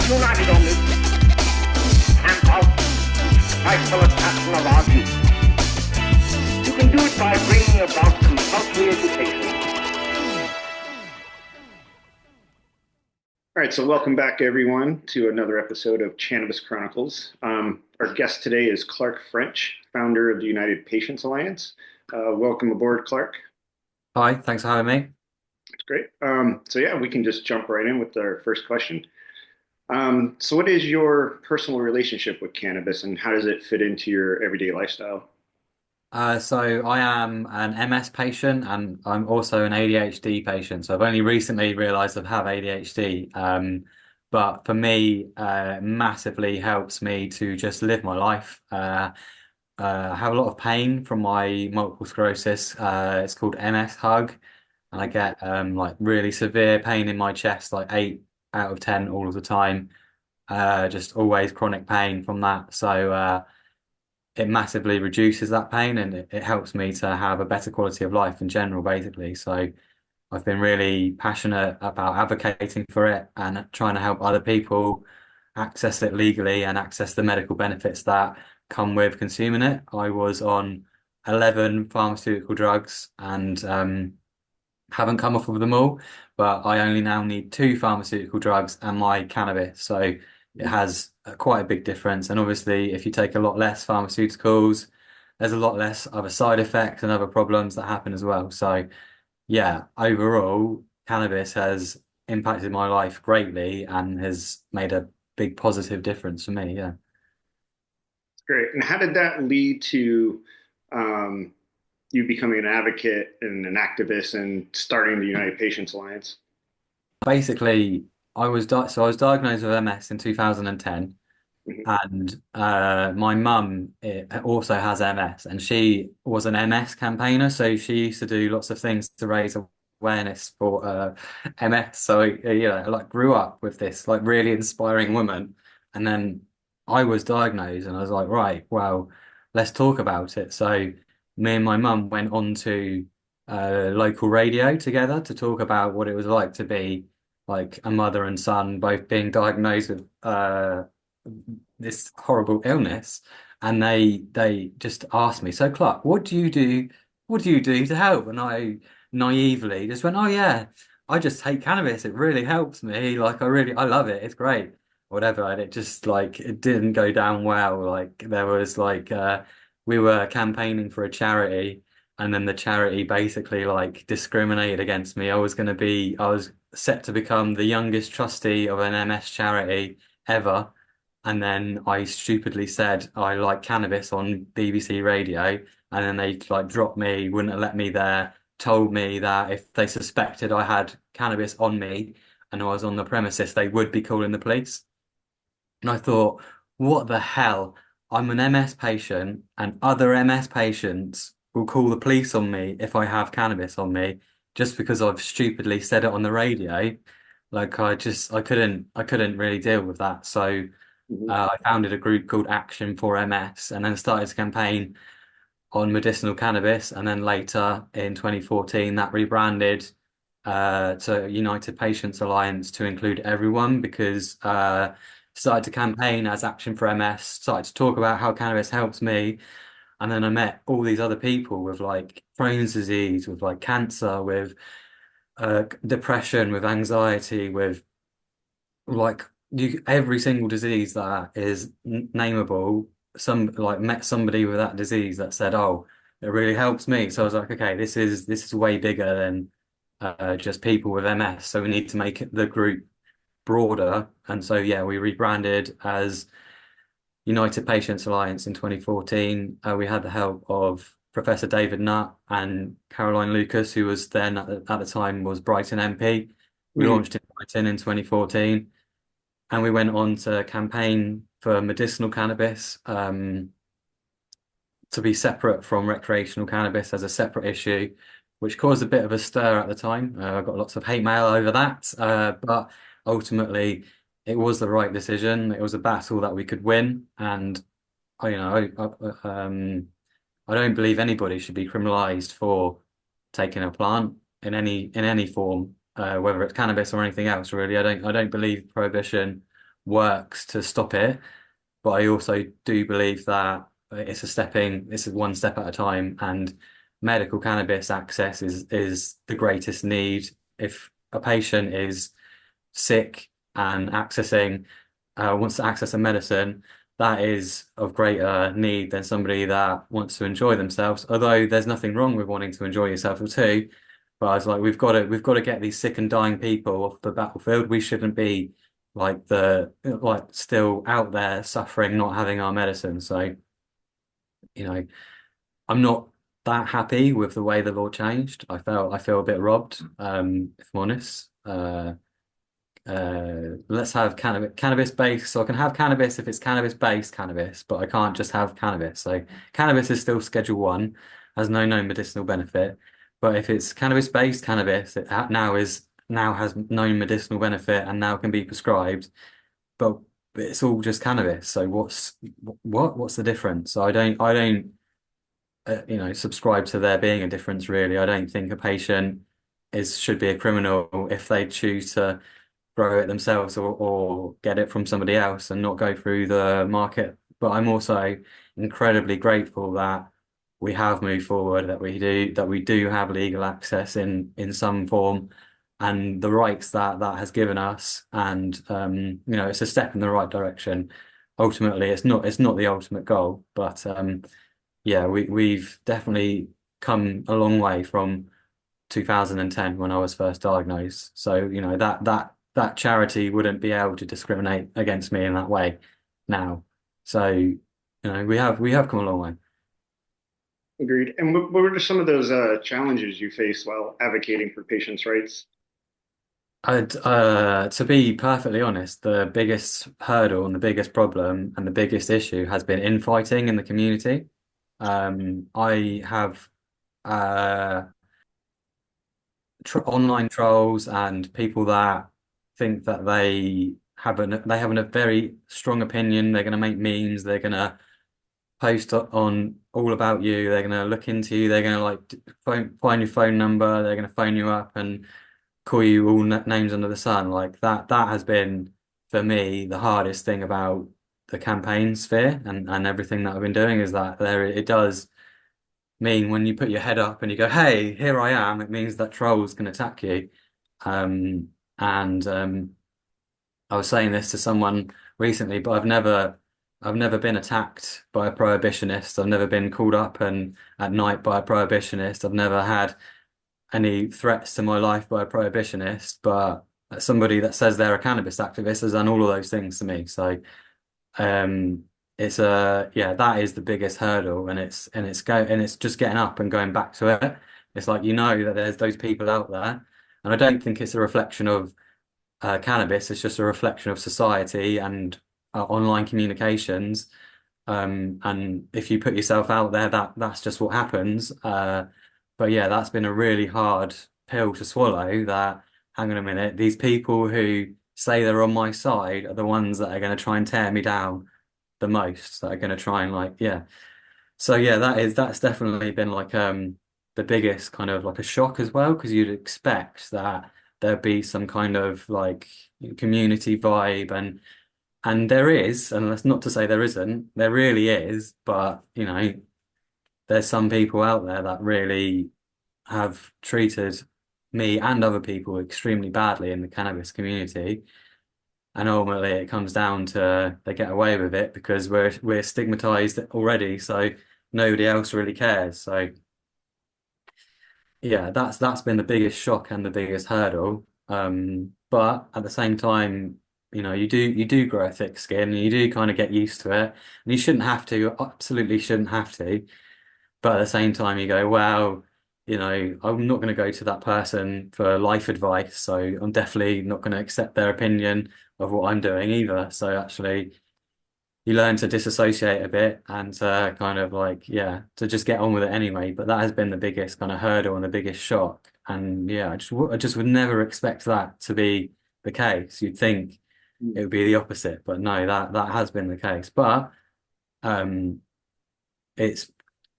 united on this stamp out rightful assassin of our youth. You can do it by bringing about compulsory education. All right, so welcome back, everyone, to another episode of Cannabis Chronicles. Our guest today is Clark French, founder of the United Patients Alliance. Welcome aboard, Clark. Hi, thanks for having me. It's great. So we can just jump right in with our first question. So what is your personal relationship with cannabis and how does it fit into your everyday lifestyle? So I am an MS patient and I'm also an ADHD patient. So I've only recently realized I have ADHD. But for me, massively helps me to just live my life. I have a lot of pain from my multiple sclerosis. It's called MS hug, and I get like really severe pain in my chest, like 8 out of 10 all of the time. Just always chronic pain from that. So it massively reduces that pain and it helps me to have a better quality of life in general, basically. So I've been really passionate about advocating for it and trying to help other people access it legally and access the medical benefits that come with consuming it. I was on 11 pharmaceutical drugs and haven't come off of them all, but I only now need 2 pharmaceutical drugs and my cannabis. So it has quite a big difference. And obviously, if you take a lot less pharmaceuticals, there's a lot less other side effects and other problems that happen as well. So yeah, overall, cannabis has impacted my life greatly and has made a big positive difference for me. Yeah. Great. And how did that lead to um, you becoming an advocate and an activist and starting the United Patients Alliance? Basically, I was diagnosed with MS in 2010. Mhm. And my mum also has MS, and she was an MS campaigner. So she used to do lots of things to raise awareness for MS. So I like grew up with this like really inspiring woman, and then I was diagnosed, and I was like, right, well, let's talk about it. So me and my mum went on to local radio together to talk about what it was like to be like a mother and son both being diagnosed with this horrible illness, and they just asked me, so Clark, what do you do to help? And I naively just went, oh yeah, I just take cannabis, it really helps me, like I love it, it's great, whatever. And it just like it didn't go down well. Like there was like we were campaigning for a charity, and then the charity basically like discriminated against me. I was set to become the youngest trustee of an MS charity ever. And then I stupidly said I like cannabis on BBC radio, and then they like dropped me, wouldn't have let me there, told me that if they suspected I had cannabis on me and I was on the premises, they would be calling the police. And I thought, what the hell? I'm an MS patient, and other MS patients will call the police on me if I have cannabis on me just because I've stupidly said it on the radio. Like I couldn't really deal with that. So Mhm. I founded a group called Action for MS and then started a campaign on medicinal cannabis. And then later in 2014, that rebranded to United Patients Alliance to include everyone because started to campaign as Action for MS, started to talk about how cannabis helps me. And then I met all these other people with like Crohn's disease, with like cancer, with depression, with anxiety, with like every single disease that is nameable. Some like met somebody with that disease that said, "Oh, it really helps me." So I was like, "Okay, this is way bigger than just people with MS. So we need to make the group broader." And so yeah, we rebranded as United Patients Alliance in 2014. We had the help of Professor David Nutt and Caroline Lucas, who was then at the time was Brighton MP. We Mhm. launched in Brighton in 2014, and we went on to campaign for medicinal cannabis to be separate from recreational cannabis as a separate issue, which caused a bit of a stir at the time. I got lots of hate mail over that, but ultimately it was the right decision. It was a battle that we could win, and you know, I don't believe anybody should be criminalized for taking a plant in any form, whether it's cannabis or anything else. Really, I don't believe prohibition works to stop it. But I also do believe that it's one step at a time, and medical cannabis access is the greatest need. If a patient is sick and wants to access a medicine, that is of greater need than somebody that wants to enjoy themselves. Although there's nothing wrong with wanting to enjoy yourself too, but I was like, we've got to get these sick and dying people off the battlefield. We shouldn't be like still out there suffering, not having our medicine. So, you know, I'm not that happy with the way the law changed. I feel a bit robbed, if I'm honest. Let's have cannabis based. So I can have cannabis if it's cannabis based cannabis, but I can't just have cannabis. So cannabis is still Schedule 1, has no known medicinal benefit. But if it's cannabis based cannabis, now has known medicinal benefit and now can be prescribed. But it's all just cannabis. So what's the difference? So I don't subscribe to there being a difference really. I don't think a patient is should be a criminal if they choose to grow it themselves or get it from somebody else and not go through the market. But I'm also incredibly grateful that we have moved forward, that we do have legal access in some form and the rights that that has given us. And it's a step in the right direction. Ultimately, it's not the ultimate goal, but yeah, we've definitely come a long way from 2010 when I was first diagnosed. So, that charity wouldn't be able to discriminate against me in that way now. So, we have come a long way. Agreed. And what were some of those challenges you faced while advocating for patients' rights? To be perfectly honest, the biggest hurdle and the biggest problem and the biggest issue has been infighting in the community. I have online trolls and people that think that they have a very strong opinion. They're going to make memes. They're going to post on all about you. They're going to look into you. They're going to find your phone number. They're going to phone you up and call you all names under the sun. Like that has been for me the hardest thing about the campaign sphere and everything that I've been doing is that it does mean when you put your head up and you go, "Hey, here I am," it means that trolls can attack you. And I was saying this to someone recently, but I've never been attacked by a prohibitionist. I've never been called up and at night by a prohibitionist. I've never had any threats to my life by a prohibitionist, but somebody that says they're a cannabis activist has done all of those things to me. So um, yeah, that is the biggest hurdle, and it's just getting up and going back to it. It's like that there's those people out there, and I don't think it's a reflection of cannabis. It's just a reflection of society and online communications. And if you put yourself out there, that's just what happens. But yeah, that's been a really hard pill to swallow. That hang on a minute, these people who say they're on my side are the ones that are going to try and tear me down the most. That are going to try and yeah. So yeah, that's definitely been the biggest kind of like a shock as well, because you'd expect that there'd be some kind of like community vibe and there is, and that's not to say there isn't, there really is, but there's some people out there that really have treated me and other people extremely badly in the cannabis community. And ultimately it comes down to they get away with it because we're stigmatized already, so nobody else really cares. So yeah, that's been the biggest shock and the biggest hurdle. But at the same time, you do grow a thick skin and you do kind of get used to it. And you shouldn't have to, you absolutely shouldn't have to. But at the same time, you go, well, I'm not going to go to that person for life advice, so I'm definitely not going to accept their opinion of what I'm doing either. So actually, you learn to disassociate a bit and to kind of to just get on with it anyway. But that has been the biggest kind of hurdle and the biggest shock. And yeah, I just would never expect that to be the case. You'd think it would be the opposite, but no, that has been the case. But um, it's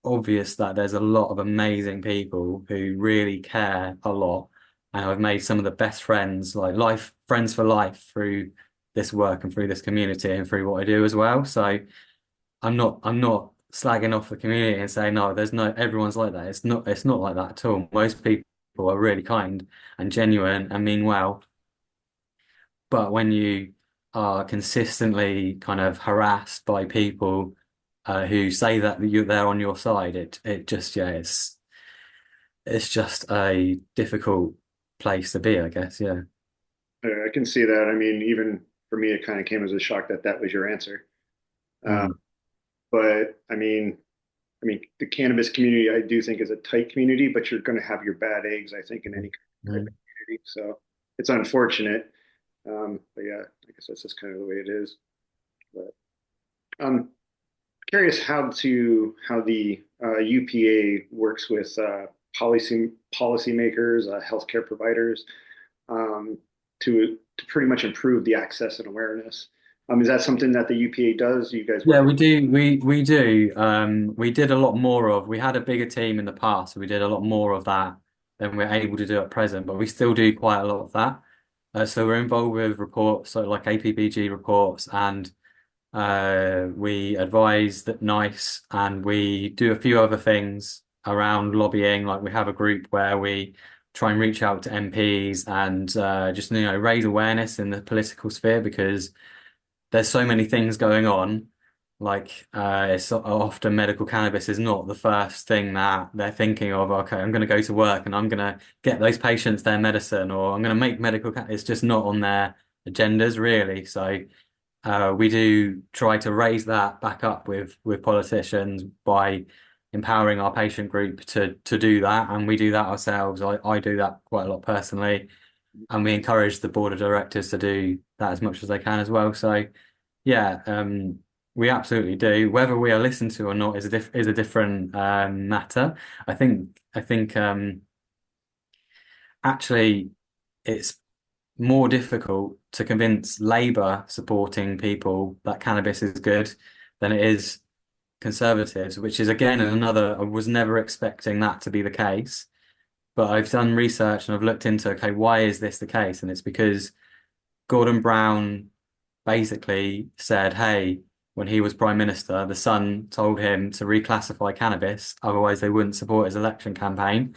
obvious that there's a lot of amazing people who really care a lot. And I've made some of the best friends, like life friends for life through this work and through this community and through what I do as well. So I'm not slagging off the community and saying no, there's no everyone's like that. It's not like that at all. Most people are really kind and genuine and mean well. But when you are consistently kind of harassed by people who say that they're on your side, it just yeah, it's just a difficult place to be, I guess. Yeah. I can see that. I mean, even for me, it kind of came as a shock that that was your answer. Uh, Mm. but I mean, the cannabis community, I do think is a tight community, but you're going to have your bad eggs, I think, in any type of Mm. community. So it's unfortunate. But yeah, I guess that's just kind of the way it is. But I'm curious how the UPA works with policymakers, healthcare providers, um, to pretty much improve the access and awareness. Is that something that the UPA does? You guys Yeah, work? we do. We do. We did a lot more of. We had a bigger team in the past, so we did a lot more of that than we're able to do at present. But we still do quite a lot of that. So we're involved with reports, so like APPG reports, and we advise that NICE, and we do a few other things around lobbying. Like we have a group where we try and reach out to MPs and just raise awareness in the political sphere because there's so many things going on. Like it's often medical cannabis is not the first thing that they're thinking of. Okay, I'm going to go to work and I'm going to get those patients their medicine, or I'm going to make medical. It's just not on their agendas really. So we do try to raise that back up with politicians by empowering our patient group to do that, and we do that ourselves. I do that quite a lot personally, and we encourage the board of directors to do that as much as they can as well. So yeah, we absolutely do. Whether we are listened to or not is a different matter. I think actually it's more difficult to convince Labour supporting people that cannabis is good than it is Conservatives, which is again another. I was never expecting that to be the case, but I've done research and I've looked into, okay, why is this the case? And it's because Gordon Brown basically said, hey, when he was Prime Minister, the Sun told him to reclassify cannabis, otherwise they wouldn't support his election campaign.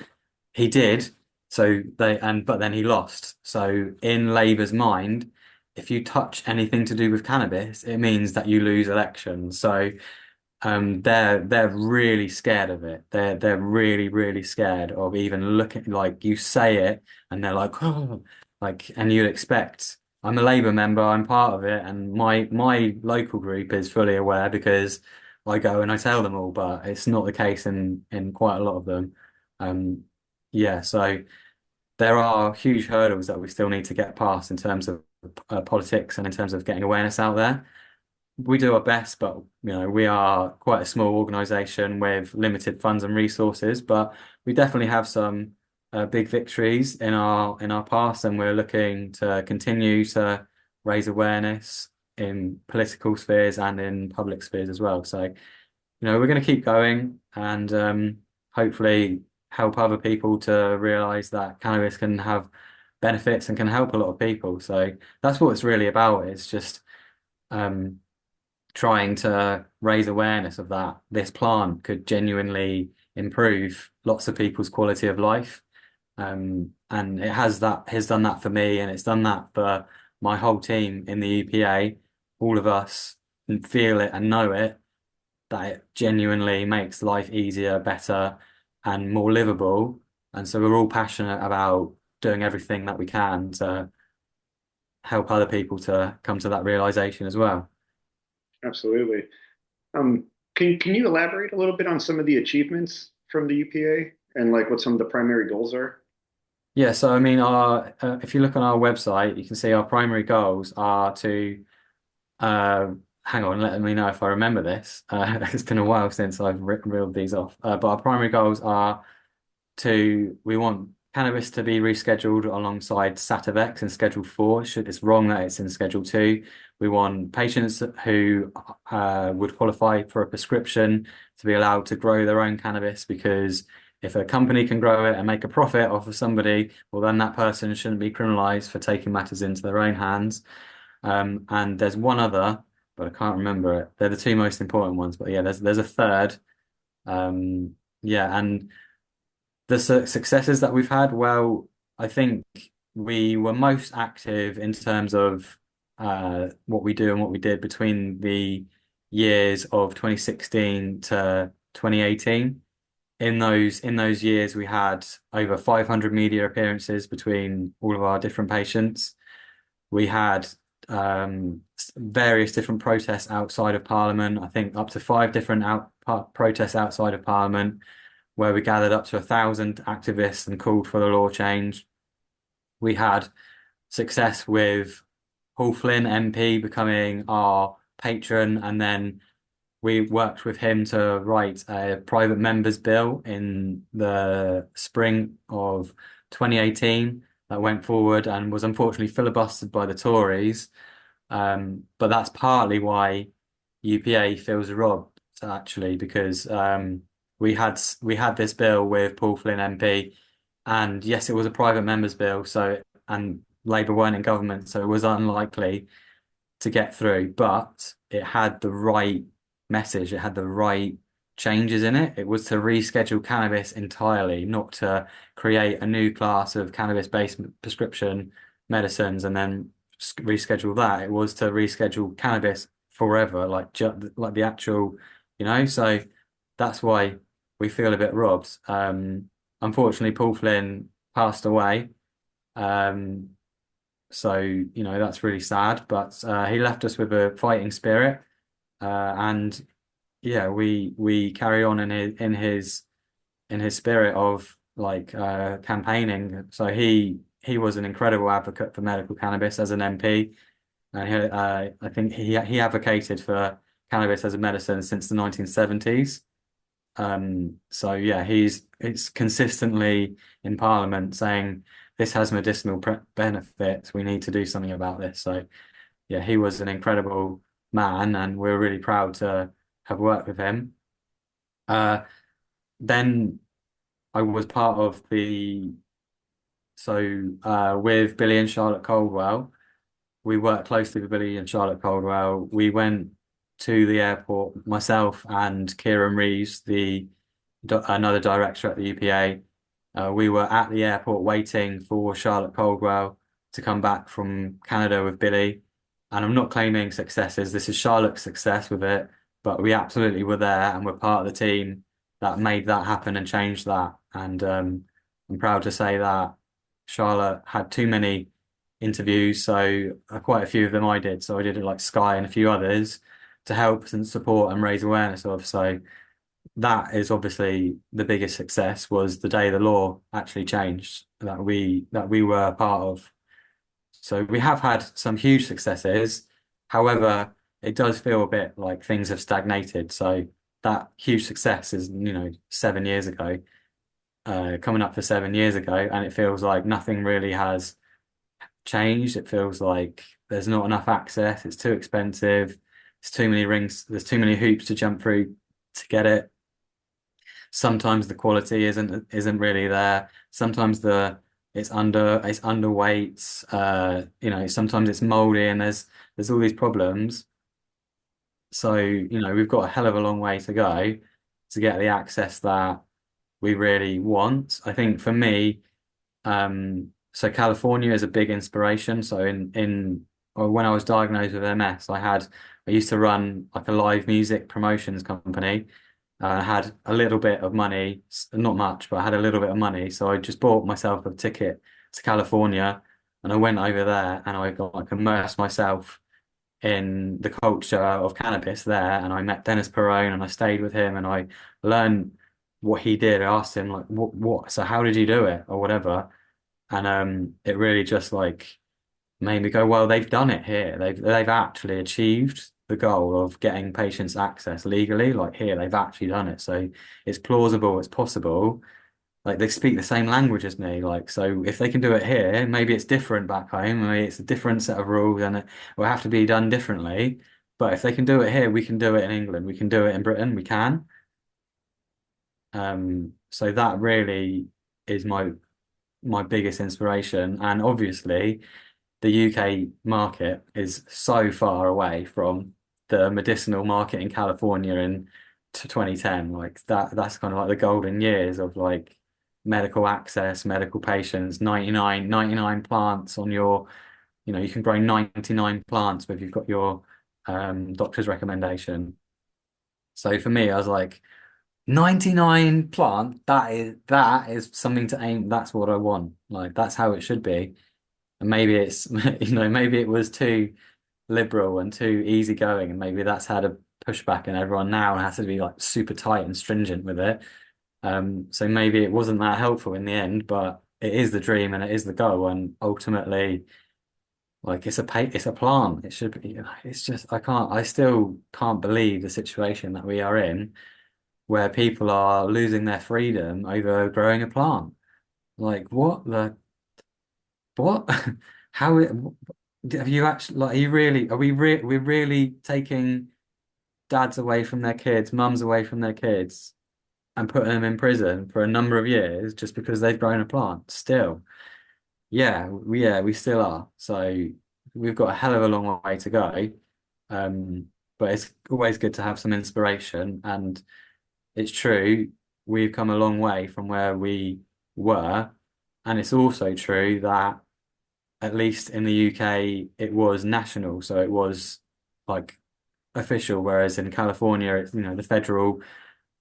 He did, but then he lost. So in Labour's mind, if you touch anything to do with cannabis, it means that you lose elections. So they're really scared of it. They're really, really scared of even looking like you say it and they're like, oh, like, and you'd expect I'm a Labour member, I'm part of it, and my local group is fully aware because I go and I tell them all, but it's not the case in quite a lot of them. Um yeah, so there are huge hurdles that we still need to get past in terms of politics and in terms of getting awareness out there. We do our best, but we are quite a small organization with limited funds and resources, but we definitely have some big victories in our past, and we're looking to continue to raise awareness in political spheres and in public spheres as well. So, we're going to keep going and hopefully help other people to realize that cannabis can have benefits and can help a lot of people. So that's what it's really about. It's just um, trying to raise awareness of that this plant could genuinely improve lots of people's quality of life. And it has done that for me, and it's done that for my whole team in the EPA. All of us feel it and know it, that it genuinely makes life easier, better, and more livable. And so we're all passionate about doing everything that we can to help other people to come to that realization as well. Absolutely. Can you elaborate a little bit on some of the achievements from the UPA and like what some of the primary goals are? Yeah, so I mean, if you look on our website, you can see our primary goals are to uh, hang on, let me know if I remember this. It's been a while since I've reeled these off. But our primary goals are we want cannabis to be rescheduled alongside Sativex in Schedule 4. It's wrong that it's in Schedule 2. We want patients who would qualify for a prescription to be allowed to grow their own cannabis, because if a company can grow it and make a profit off of somebody, well, then that person shouldn't be criminalized for taking matters into their own hands. And there's one other, but I can't remember it. They're the two most important ones. But yeah, there's a third. Yeah, and the successes that we've had, well, I think we were most active in terms of what we do and what we did between the years of 2016 to 2018. In those years, we had over 500 media appearances between all of our different patients. We had various different protests outside of Parliament. I think up to five different protests outside of Parliament, where we gathered up to 1,000 activists and called for the law change. We had success with Paul Flynn MP becoming our patron, and then we worked with him to write a private members bill in the spring of 2018 that went forward and was unfortunately filibustered by the Tories. But that's partly why UPA feels robbed, actually, because we had this bill with Paul Flynn MP, and yes, it was a private members bill, so and Labour weren't in government, so it was unlikely to get through, but it had the right message, it had the right changes in it. It was to reschedule cannabis entirely, not to create a new class of cannabis-based prescription medicines and then reschedule that. It was to reschedule cannabis forever, like the actual, So that's why we feel a bit robbed. Unfortunately, Paul Flynn passed away. Um, so that's really sad, but he left us with a fighting spirit, and yeah, we carry on in his spirit of like campaigning. So he was an incredible advocate for medical cannabis as an MP, and I think he advocated for cannabis as a medicine since the 1970s. So yeah, it's consistently in Parliament saying this has medicinal benefits. We need to do something about this. So yeah, he was an incredible man, and we're really proud to have worked with him. Uh, then I was part of with Billy and Charlotte Caldwell. We worked closely with Billy and Charlotte Caldwell. We went to the airport, myself and Kieran Reeves, another director at the UPA. We were at the airport waiting for Charlotte Caldwell to come back from Canada with Billy. And I'm not claiming successes. This is Charlotte's success with it, but we absolutely were there and we're part of the team that made that happen and changed that. And I'm proud to say that Charlotte had too many interviews, so quite a few of them I did. So I did it like Sky and a few others to help and support and raise awareness of. So that is obviously the biggest success was the day the law actually changed that we were a part of. So we have had some huge successes. However, it does feel a bit like things have stagnated. So that huge success is, 7 years ago, coming up for 7 years ago, and it feels like nothing really has changed. It feels like there's not enough access. It's too expensive. There's too many rings. There's too many hoops to jump through to get it. Sometimes the quality isn't really there. Sometimes it's underweight. Sometimes it's moldy, and there's all these problems. So we've got a hell of a long way to go to get the access that we really want. I think for me, so California is a big inspiration. So or when I was diagnosed with MS, I used to run like a live music promotions company. I had a little bit of money, not much, but I had a little bit of money. So I just bought myself a ticket to California, and I went over there and I got like immersed myself in the culture of cannabis there. And I met Dennis Perrone and I stayed with him and I learned what he did. I asked him like, so how did you do it or whatever? And it really just like made me go, well, they've done it here. They've actually achieved the goal of getting patients access legally. Like here, they've actually done it. So it's plausible, it's possible. Like they speak the same language as me. Like so, if they can do it here, maybe it's different back home. Maybe it's a different set of rules, and it will have to be done differently. But if they can do it here, we can do it in England. We can do it in Britain. We can. So that really is my biggest inspiration, and obviously the UK market is so far away from the medicinal market in California in to 2010. Like that's kind of like the golden years of like medical access, medical patients, 99 plants on your, you can grow 99 plants if you've got your doctor's recommendation. So for me, I was like, 99 plant, that is something to aim, that's what I want. Like that's how it should be. And maybe it's maybe it was too liberal and too easygoing, and maybe that's had a pushback in everyone now and has to be like super tight and stringent with it. So maybe it wasn't that helpful in the end, but it is the dream and it is the goal, and ultimately, like it's a plant. It should be. It's just I still can't believe the situation that we are in, where people are losing their freedom over growing a plant. Like what? How have you actually like? Are you really? We're really taking dads away from their kids, mums away from their kids, and putting them in prison for a number of years just because they've grown a plant? Still, we still are. So we've got a hell of a long way to go. Um, but it's always good to have some inspiration, and it's true, we've come a long way from where we were. And it's also true that, at least in the UK, it was national. So it was like official, whereas in California, it's, the federal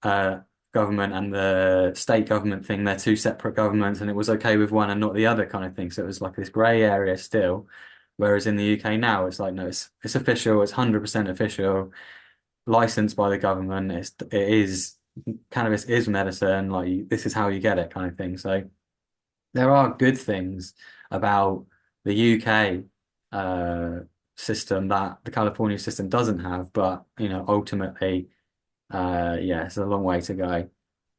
uh, government and the state government thing, they're two separate governments, and it was okay with one and not the other kind of thing. So it was like this grey area still. Whereas in the UK now, it's like, no, it's official, it's 100% official, licensed by the government. It is cannabis is medicine. Like this is how you get it, kind of thing. So there are good things about the UK uh, system that the California system doesn't have, but ultimately, yeah, it's a long way to go.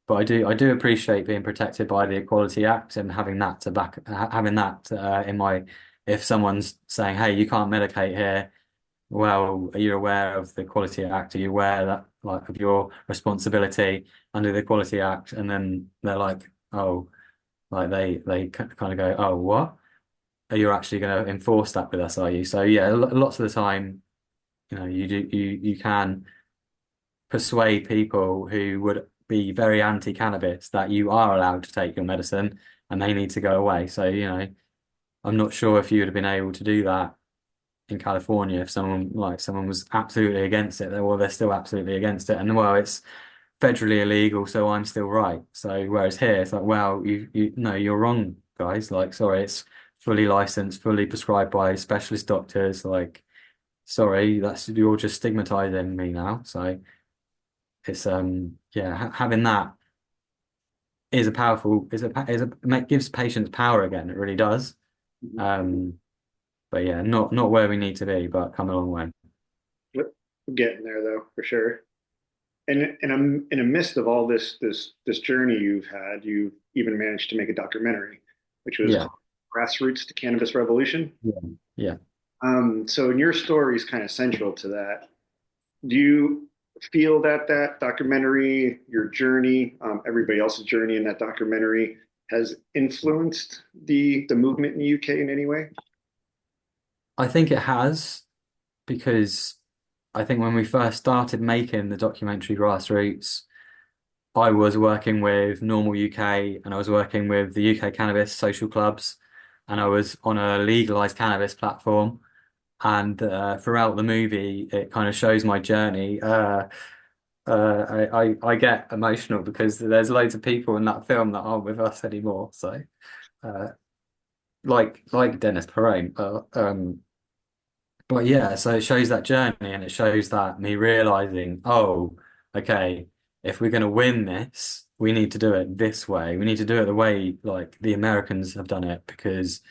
But I do appreciate being protected by the Equality Act and having that having that in my, if someone's saying, hey, you can't medicate here, well, are you aware of the Equality Act? Are you aware that like of your responsibility under the Equality Act? And then they're like, oh, like they kind of go, oh, what? Are you actually going to enforce that with us? Are you? So yeah, lots of the time, you can persuade people who would be very anti-cannabis that you are allowed to take your medicine and they need to go away. So I'm not sure if you would have been able to do that in California if someone was absolutely against it. Well, they're still absolutely against it, and well, it's federally illegal, so I'm still right. So whereas here, it's like, well, you no, you're wrong, guys. Like, sorry, it's fully licensed, fully prescribed by specialist doctors. Like, sorry, that's you're just stigmatizing me now. So it's yeah, having that is a powerful gives patients power again. It really does. Um, but yeah, not where we need to be, but come a long way. Yep. We're getting there though, for sure. And I'm in the midst of all this journey you've had. You even managed to make a documentary, which was Yeah, called Grassroots to Cannabis Revolution. yeah, yeah. So in your story is kind of central to that. Do you feel that that documentary, your journey, everybody else's journey in that documentary, has influenced the movement in the UK in any way? I think it has, because I think when we first started making the documentary Grassroots, I was working with Normal UK and I was working with the UK Cannabis Social Clubs, and I was on a legalized cannabis platform. And throughout the movie, it kind of shows my journey. I get emotional because there's loads of people in that film that aren't with us anymore. So, uh, like Dennis Perrone. But yeah, so it shows that journey, and it shows that me realizing, oh, okay, if we're going to win this, we need to do it this way. We need to do it the way like the Americans have done it, because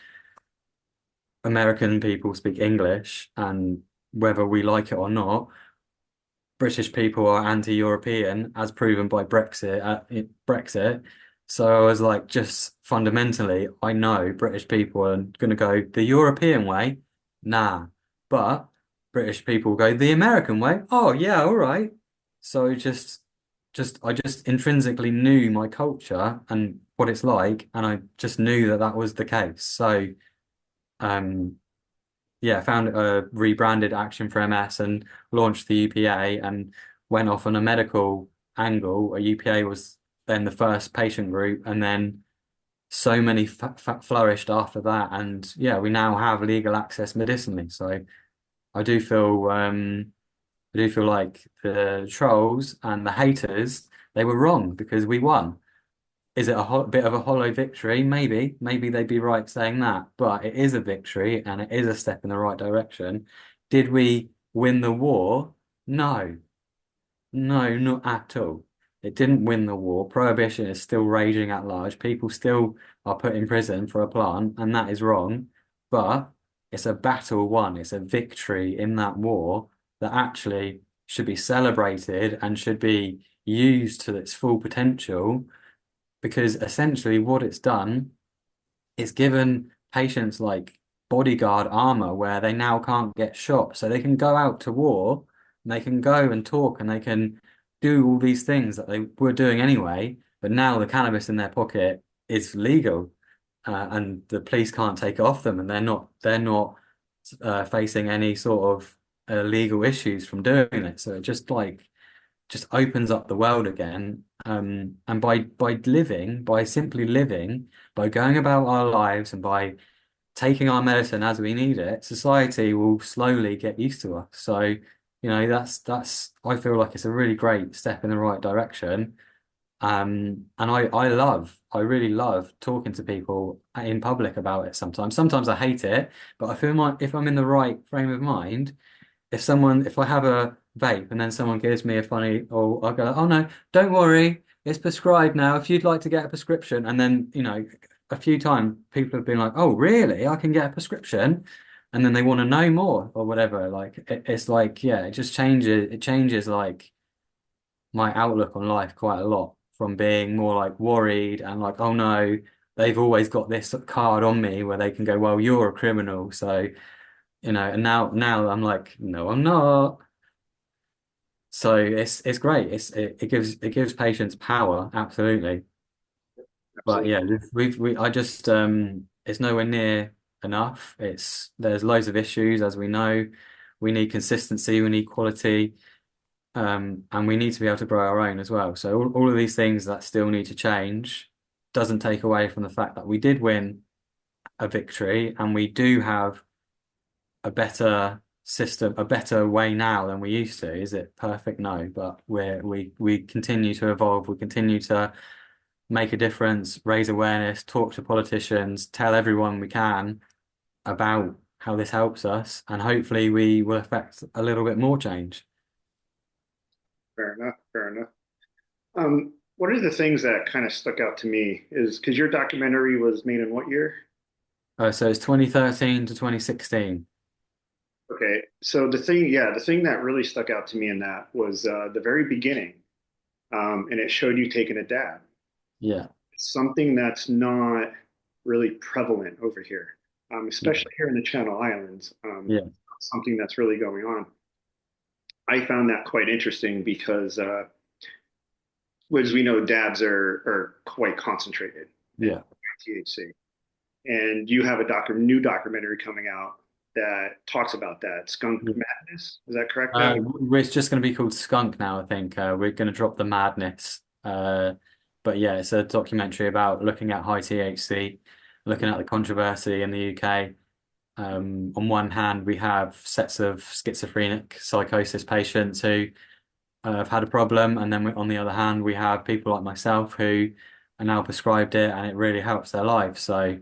American people speak English, and whether we like it or not, British people are anti-European, as proven by Brexit. So I was like, just fundamentally, I know British people are going to go the European way, nah. But British people go the American way. Oh yeah, all right. So I just intrinsically knew my culture and what it's like, and I just knew that that was the case. So. Um, yeah, found rebranded Action for MS and launched the UPA and went off on a medical angle. A UPA was then the first patient group, and then so many flourished after that. And yeah, we now have legal access medicinally. So I do feel I do feel like the trolls and the haters, they were wrong because we won. Is it a ho bit of a hollow victory? Maybe. Maybe they'd be right saying that, but it is a victory and it is a step in the right direction. Did we win the war? No. No, not at all. It didn't win the war. Prohibition is still raging at large. People still are put in prison for a plant, and that is wrong. But it's a battle won. It's a victory in that war that actually should be celebrated and should be used to its full potential because essentially what it's done is given patients like bodyguard armor where they now can't get shot. So they can go out to war and they can go and talk and they can do all these things that they were doing anyway. But now the cannabis in their pocket is legal, and the police can't take it off them, and they're not facing any sort of legal issues from doing it. So it just opens up the world again. And by simply living, by going about our lives and by taking our medicine as we need it, society will slowly get used to us. So, that's I feel like it's a really great step in the right direction. And I really love talking to people in public about it sometimes. Sometimes I hate it, but I feel like if I'm in the right frame of mind, if I have a vape and then someone gives me a funny, or I'll go, oh no, don't worry, it's prescribed now. If you'd like to get a prescription, and then a few times people have been like, oh really, I can get a prescription, and then they want to know more or whatever. Like it's like yeah, it just changes. It changes like my outlook on life quite a lot from being more like worried and like, oh no, they've always got this card on me where they can go, well, you're a criminal, so and now I'm like, no, I'm not. So it's great. It gives patients power, absolutely. But Absolutely. yeah, we I just it's nowhere near enough. There's loads of issues as we know. We need consistency, we need quality, and we need to be able to grow our own as well. So all of these things that still need to change doesn't take away from the fact that we did win a victory and we do have a better system, a better way now than we used to. Is it perfect? No, but we continue to evolve. We continue to make a difference, raise awareness, talk to politicians, tell everyone we can about how this helps us, and hopefully we will affect a little bit more change. Fair enough. Fair enough. One of the things that kind of stuck out to me is because your documentary was made in what year? So it's 2013 to 2016. Okay, so the thing that really stuck out to me in that was the very beginning, and it showed you taking a dab. Yeah, Something that's not really prevalent over here, yeah, especially here in the Channel Islands. yeah, Something that's really going on. I found that quite interesting because, as we know, dabs are quite concentrated in yeah. THC, and you have a new documentary coming out that talks about that skunk madness. Is that correct, Ben? It's just going to be called Skunk now, I think. We're going to drop the madness. But yeah, it's a documentary about looking at high THC, looking at the controversy in the UK. On one hand, we have sets of schizophrenic psychosis patients who have had a problem, and then on the other hand, we have people like myself who are now prescribed it, and it really helps their lives. So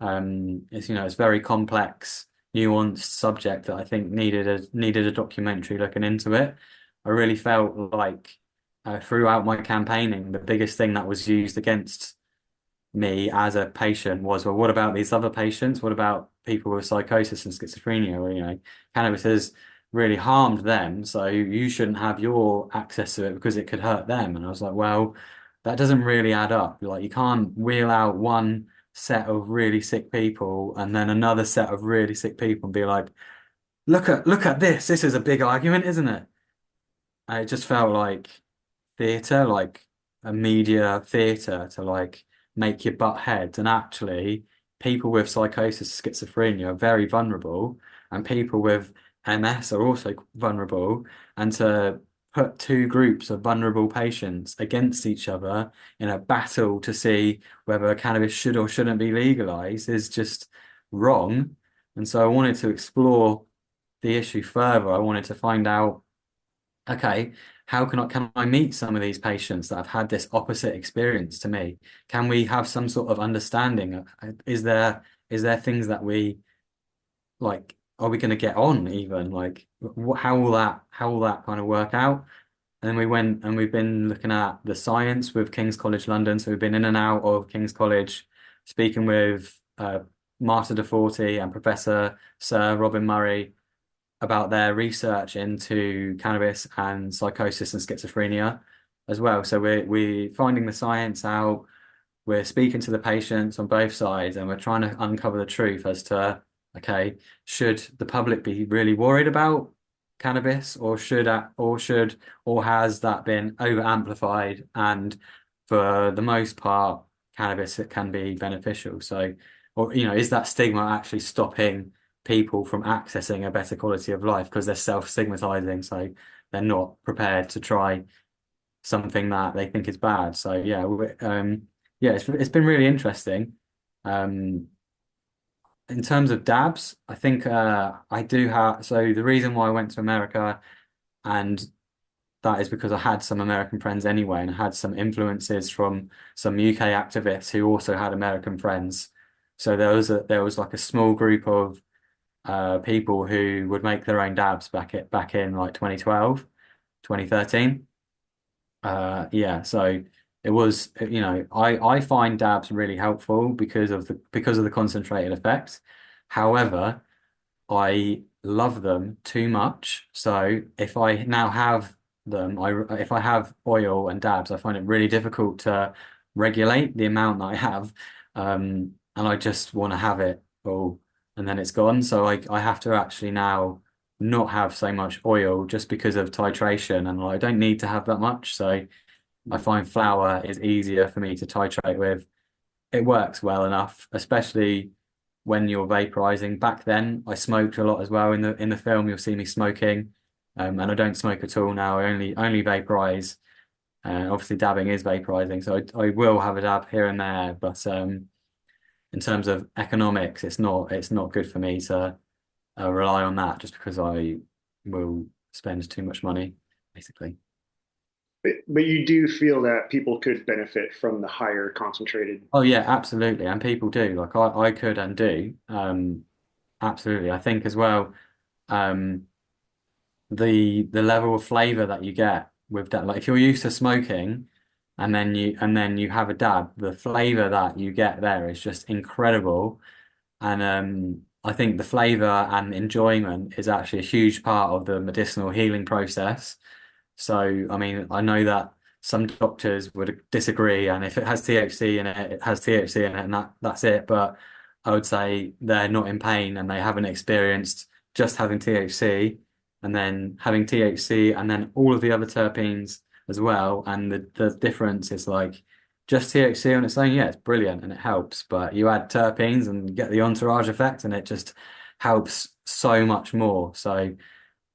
it's very complex, nuanced subject that I think needed a documentary looking into it. I really felt like throughout my campaigning, the biggest thing that was used against me as a patient was, well, what about these other patients? What about people with psychosis and schizophrenia? Well, cannabis has really harmed them, so you shouldn't have your access to it because it could hurt them. And I was like, well, that doesn't really add up. Like, you can't wheel out one set of really sick people and then another set of really sick people and be like, look at this. This is a big argument, isn't it? And it just felt like theatre, like a media theatre to like make your butt heads. And actually, people with psychosis, schizophrenia are very vulnerable. and people with MS are also vulnerable, and to put two groups of vulnerable patients against each other in a battle to see whether cannabis should or shouldn't be legalized is just wrong. And so I wanted to explore the issue further. I wanted to find out, okay, how can I meet some of these patients that have had this opposite experience to me? Can we have some sort of understanding? Is there things that we like? Are we going to get on even? Like, how will that kind of work out? And then we went and we've been looking at the science with King's College London. So we've been in and out of King's College, speaking with Marta DeForti and Professor Sir Robin Murray about their research into cannabis and psychosis and schizophrenia as well. So we're finding the science out. We're speaking to the patients on both sides, and we're trying to uncover the truth as to, okay, should the public be really worried about cannabis, or has that been over amplified? And for the most part, cannabis, it can be beneficial. So, or is that stigma actually stopping people from accessing a better quality of life because they're self-stigmatizing, so they're not prepared to try something that they think is bad. So yeah, it's been really interesting. Um, in terms of dabs, I think I do have. So the reason why I went to America, and that is because I had some American friends anyway, and I had some influences from some UK activists who also had American friends. So there was like a small group of people who would make their own dabs back in like 2012, 2013. Yeah, so it was, I find dabs really helpful because of the concentrated effects. However, I love them too much. So if I now have them, if I have oil and dabs, I find it really difficult to regulate the amount that I have. And I just want to have it all and then it's gone. So I have to actually now not have so much oil just because of titration, and I don't need to have that much. So I find flour is easier for me to titrate with. It works well enough, especially when you're vaporizing. Back then, I smoked a lot as well. In the film, you'll see me smoking, and I don't smoke at all now. I only vaporize. Obviously, dabbing is vaporizing, so I will have a dab here and there. But in terms of economics, it's not good for me to rely on that just because I will spend too much money, basically. But you do feel that people could benefit from the higher concentrated. Oh yeah, absolutely, and people do. Like I could and do. Absolutely. I think as well, um, the level of flavor that you get with that, like if you're used to smoking and then you have a dab, the flavor that you get there is just incredible. And I think the flavor and enjoyment is actually a huge part of the medicinal healing process. So, I mean, I know that some doctors would disagree, and if it has THC in it, it has THC in it, and that's it. But I would say they're not in pain and they haven't experienced just having THC and then having THC and then all of the other terpenes as well. And the difference is like just THC on its own, yeah, it's brilliant and it helps. But you add terpenes and you get the entourage effect, and it just helps so much more. So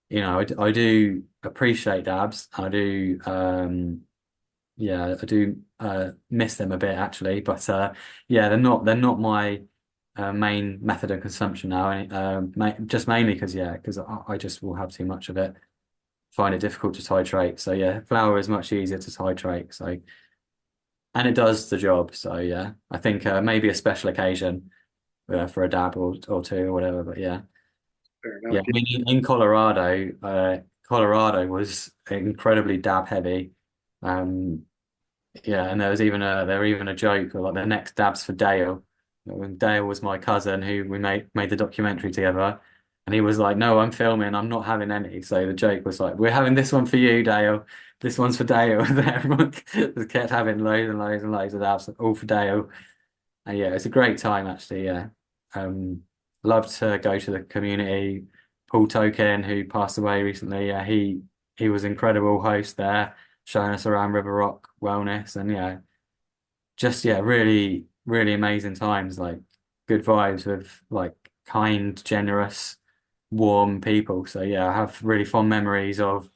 I do appreciate dabs. I do, yeah, I do miss them a bit actually. But yeah, they're not my main method of consumption now. And just mainly because I just will have too much of it. Find it difficult to titrate. So yeah, flour is much easier to titrate. So and it does the job. So yeah, I think maybe a special occasion for a dab or two or whatever. But yeah. Fair Yeah, enough. I mean, in Colorado, Colorado was incredibly dab heavy. Um, yeah, and there was even a joke like the next dabs for Dale. When Dale was my cousin who we made the documentary together, and he was like, "No, I'm filming. I'm not having any." So the joke was like, "We're having this one for you, Dale. This one's for Dale." And everyone just kept having loads and loads and loads of dabs, all for Dale. And yeah, it's a great time actually. Yeah. Um, Love to go to the community. Paul Token, who passed away recently, yeah, he was incredible host there, showing us around River Rock Wellness, and yeah, just yeah, really, really amazing times. Like good vibes with like kind, generous, warm people. So yeah, I have really fond memories of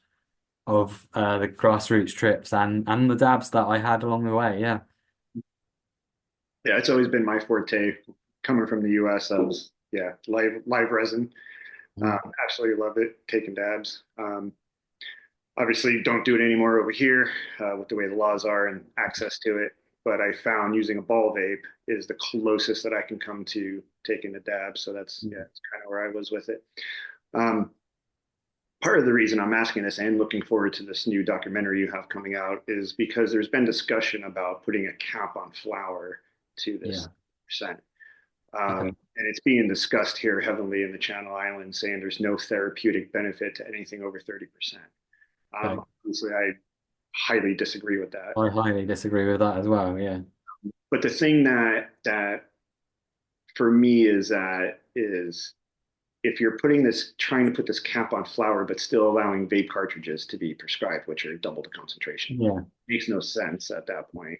the grassroots trips and the dabs that I had along the way. Yeah. Yeah, it's always been my forte. Coming from the US, I was, yeah, live resin. Mhm. Absolutely love it, taking dabs. Obviously, don't do it anymore over here with the way the laws are and access to it. But I found using a ball vape is the closest that I can come to taking a dab. So that's, yeah, that's kind of where I was with it. Um, Part of the reason I'm asking this and looking forward to this new documentary you have coming out is because there's been discussion about putting a cap on flour to this Yeah. percent. Okay. And it's being discussed here heavily in the Channel Islands, saying there's no therapeutic benefit to anything over 30%. Okay. Obviously, I highly disagree with that. I highly disagree with that as well. Yeah. But the thing that for me is if you're putting this trying to put this cap on flour, but still allowing vape cartridges to be prescribed, which are double the concentration, Yeah. makes no sense at that point.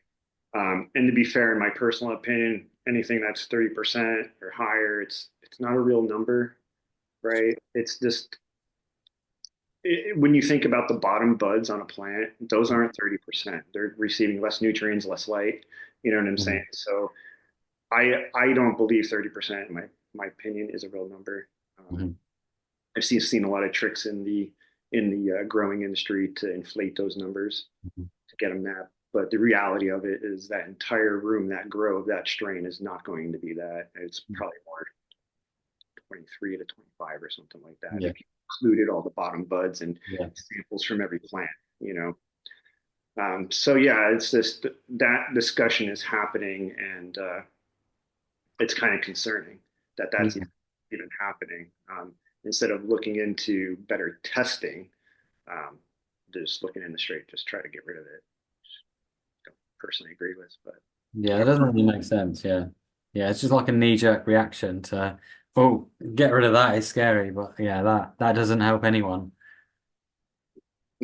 And to be fair, in my personal opinion, anything that's 30% or higher, it's not a real number, right? It's just when you think about the bottom buds on a plant, those aren't 30%. They're receiving less nutrients, less light. You know what I'm saying? Mhm. So I don't believe 30%, in my opinion, is a real number. Mhm. I've seen a lot of tricks in the growing industry to inflate those numbers Mhm. to get them that. But the reality of it is that entire room, that grow of that strain is not going to be that. It's probably more 23 to 25 or something like that Yeah. if you included all the bottom buds and Yeah. samples from every plant, you know. So yeah, it's just that discussion is happening, and it's kind of concerning that that's Yeah. even happening. Instead of looking into better testing, um, just looking in the straight, just try to get rid of it. Don't personally agree with, but Yeah, it doesn't really make sense. Yeah. Yeah, it's just like a knee-jerk reaction to, oh, get rid of that. It's scary. But yeah, that doesn't help anyone.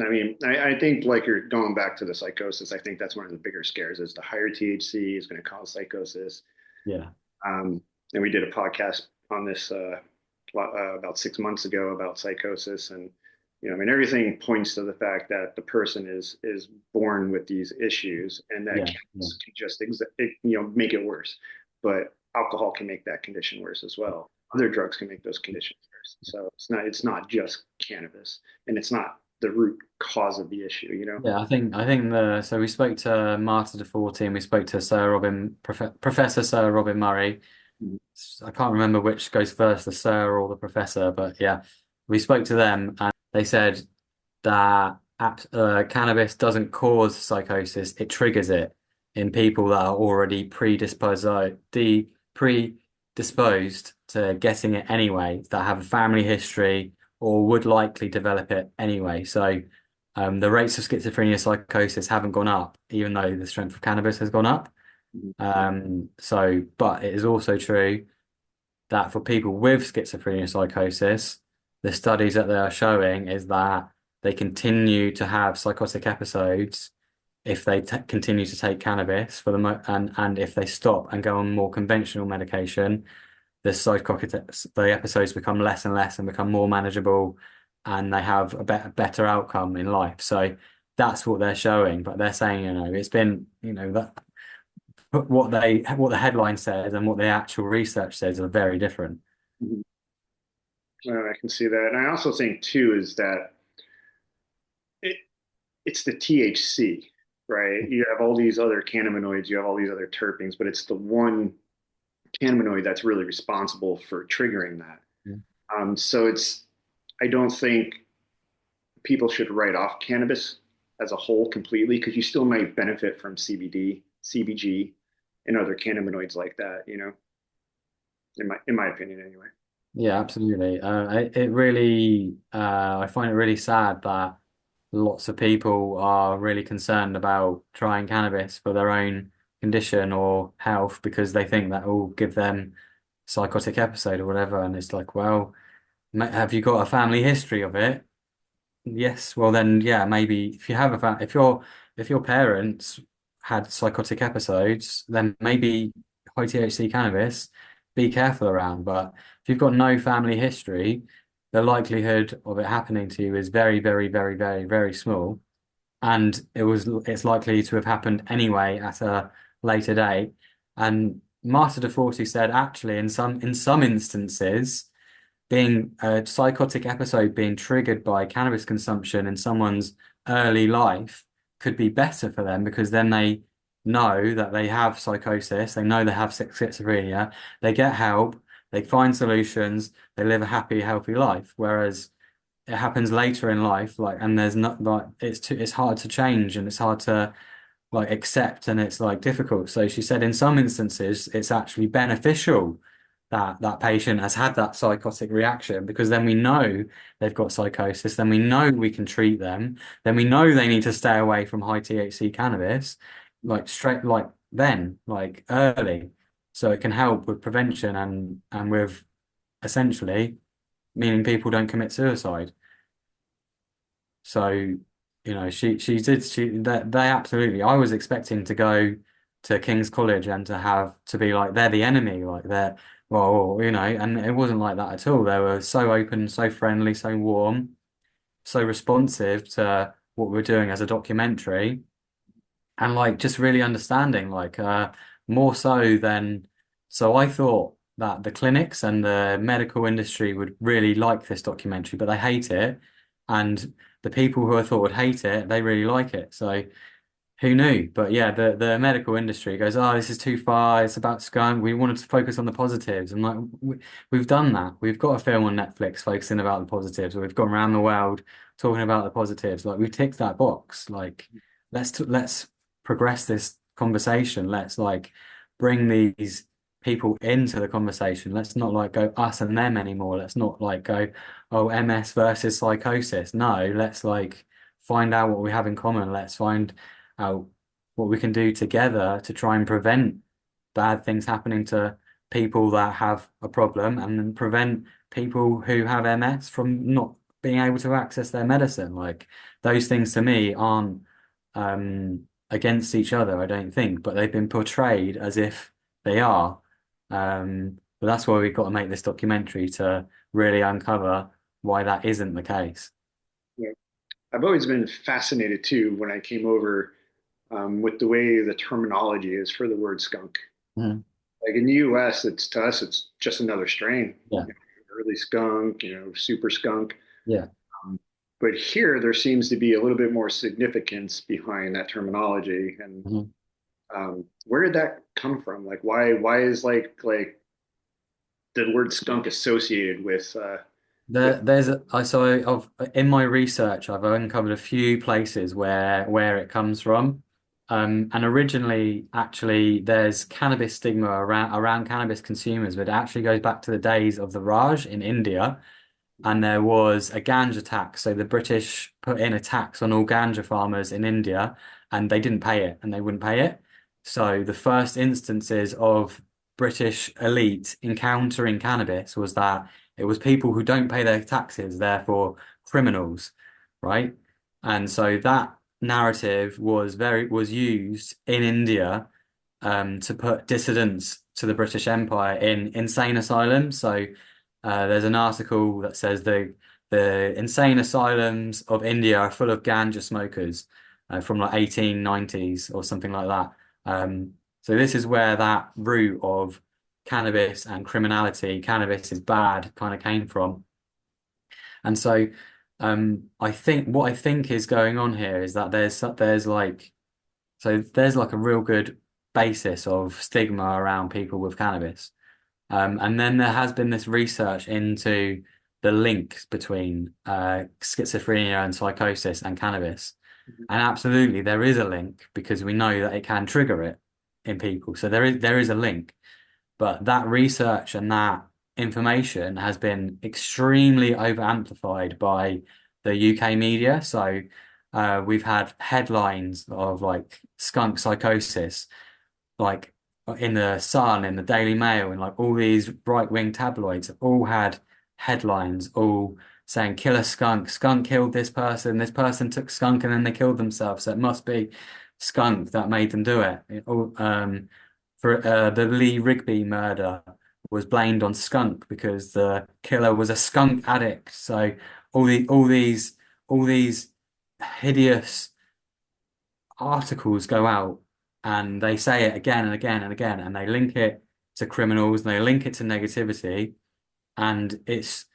I mean, I think like you're going back to the psychosis. I think that's one of the bigger scares is the higher THC is going to cause psychosis. Yeah. And we did a podcast on this about 6 months ago about psychosis, and I mean, everything points to the fact that the person is born with these issues, and that Yeah. Yeah. cannabis can just make it worse. But alcohol can make that condition worse as well. Other drugs can make those conditions worse. So it's not just cannabis, and it's not the root cause of the issue. Yeah, I think the so we spoke to Marta DeForti and we spoke to Professor Sir Robin Murray. I can't remember which goes first, the Sir or the Professor, but yeah, we spoke to them and they said that cannabis doesn't cause psychosis; it triggers it in people that are already predisposed to getting it anyway, that have a family history or would likely develop it anyway. So. The rates of schizophrenia psychosis haven't gone up, even though the strength of cannabis has gone up. But it is also true that for people with schizophrenia psychosis, the studies that they are showing is that they continue to have psychotic episodes if they continue to take cannabis for the mo and if they stop and go on more conventional medication, the episodes become less and less and become more manageable, and they have a better outcome in life. So that's what they're showing, but they're saying, it's been, that what the headline says and what the actual research says are very different. I can see that, and I also think too is that it, it's the THC, right? You have all these other cannabinoids, you have all these other terpenes, but it's the one cannabinoid that's really responsible for triggering that. So I don't think people should write off cannabis as a whole completely because you still might benefit from CBD, CBG, and other cannabinoids like that. In my opinion, anyway. Yeah, absolutely. I find it really sad that lots of people are really concerned about trying cannabis for their own condition or health because they think that will give them psychotic episode or whatever. And it's like, well, have you got a family history of it? Yes. Well, then, yeah, maybe if you have if your parents had psychotic episodes, then maybe high THC cannabis, be careful around. But if you've got no family history, the likelihood of it happening to you is very, very, very, very, very small. And it's likely to have happened anyway at a later date. And Marta de Forti said actually in some instances, being a psychotic episode being triggered by cannabis consumption in someone's early life could be better for them because then they know that they have psychosis, they know they have schizophrenia, they get help, they find solutions, they live a happy, healthy life. Whereas it happens later in life, like, and there's not like it's hard to change and it's hard to like accept and it's like difficult. So she said in some instances it's actually beneficial that that patient has had that psychotic reaction because then we know they've got psychosis, then we know we can treat them, then we know they need to stay away from high THC cannabis, like straight like then, like early. So it can help with prevention and with essentially meaning people don't commit suicide. So, she did that they absolutely I was expecting to go to King's College and to have to be like they're the enemy, like they're well, and it wasn't like that at all. They were so open, so friendly, so warm, so responsive to what we were doing as a documentary and like just really understanding more so than so I thought that the clinics and the medical industry would really like this documentary, but they hate it. And the people who I thought would hate it, they really like it. So who knew? But yeah, the medical industry goes, oh, this is too far. It's about skunk. We wanted to focus on the positives. I'm like, we've done that. We've got a film on Netflix focusing about the positives. We've gone around the world talking about the positives. Like we've ticked that box. Like let's progress this conversation. Let's like bring these people into the conversation. Let's not like go us and them anymore. Let's not like go, oh, MS versus psychosis. No, let's like find out what we have in common. Let's find out what we can do together to try and prevent bad things happening to people that have a problem and then prevent people who have MS from not being able to access their medicine. Like those things to me aren't against each other, I don't think, but they've been portrayed as if they are. But that's why we've got to make this documentary to really uncover why that isn't the case. Yeah. I've always been fascinated too when I came over with the way the terminology is for the word skunk. Mhm. Like in the US, it's to us, it's just another strain. Yeah, Early skunk, super skunk. yeah. Um, but here, there seems to be a little bit more significance behind that terminology. And Mhm. where did that come from? Like, why is like the word skunk associated with There's I so of in my research I've uncovered a few places where it comes from. And originally actually there's cannabis stigma around cannabis consumers, but it actually goes back to the days of the Raj in India. And there was a ganja tax. So the British put in a tax on all ganja farmers in India and they didn't pay it and they wouldn't pay it. So the first instances of British elite encountering cannabis was that it was people who don't pay their taxes, therefore criminals, right? And so that narrative was used in India to put dissidents to the British Empire in insane asylums. So there's an article that says the insane asylums of India are full of ganja smokers from like 1890s or something like that. So this is where that root of cannabis and criminality, cannabis is bad, kind of came from. And so I think is going on here is that there's like a real good basis of stigma around people with cannabis. And then there has been this research into the links between schizophrenia and psychosis and cannabis. And absolutely, there is a link because we know that it can trigger it in people. So there is a link. But that research and that information has been extremely over amplified by the UK media. So we've had headlines of like skunk psychosis like in the Sun, in the Daily Mail, and like all these right-wing tabloids have all had headlines all saying "Killer skunk, skunk killed this person took skunk and then they killed themselves, so it must be skunk that made them do it." For the Lee Rigby murder was blamed on skunk because the killer was a skunk addict. So all these hideous articles go out and they say it again and again and again, and they link it to criminals and they link it to negativity. And it's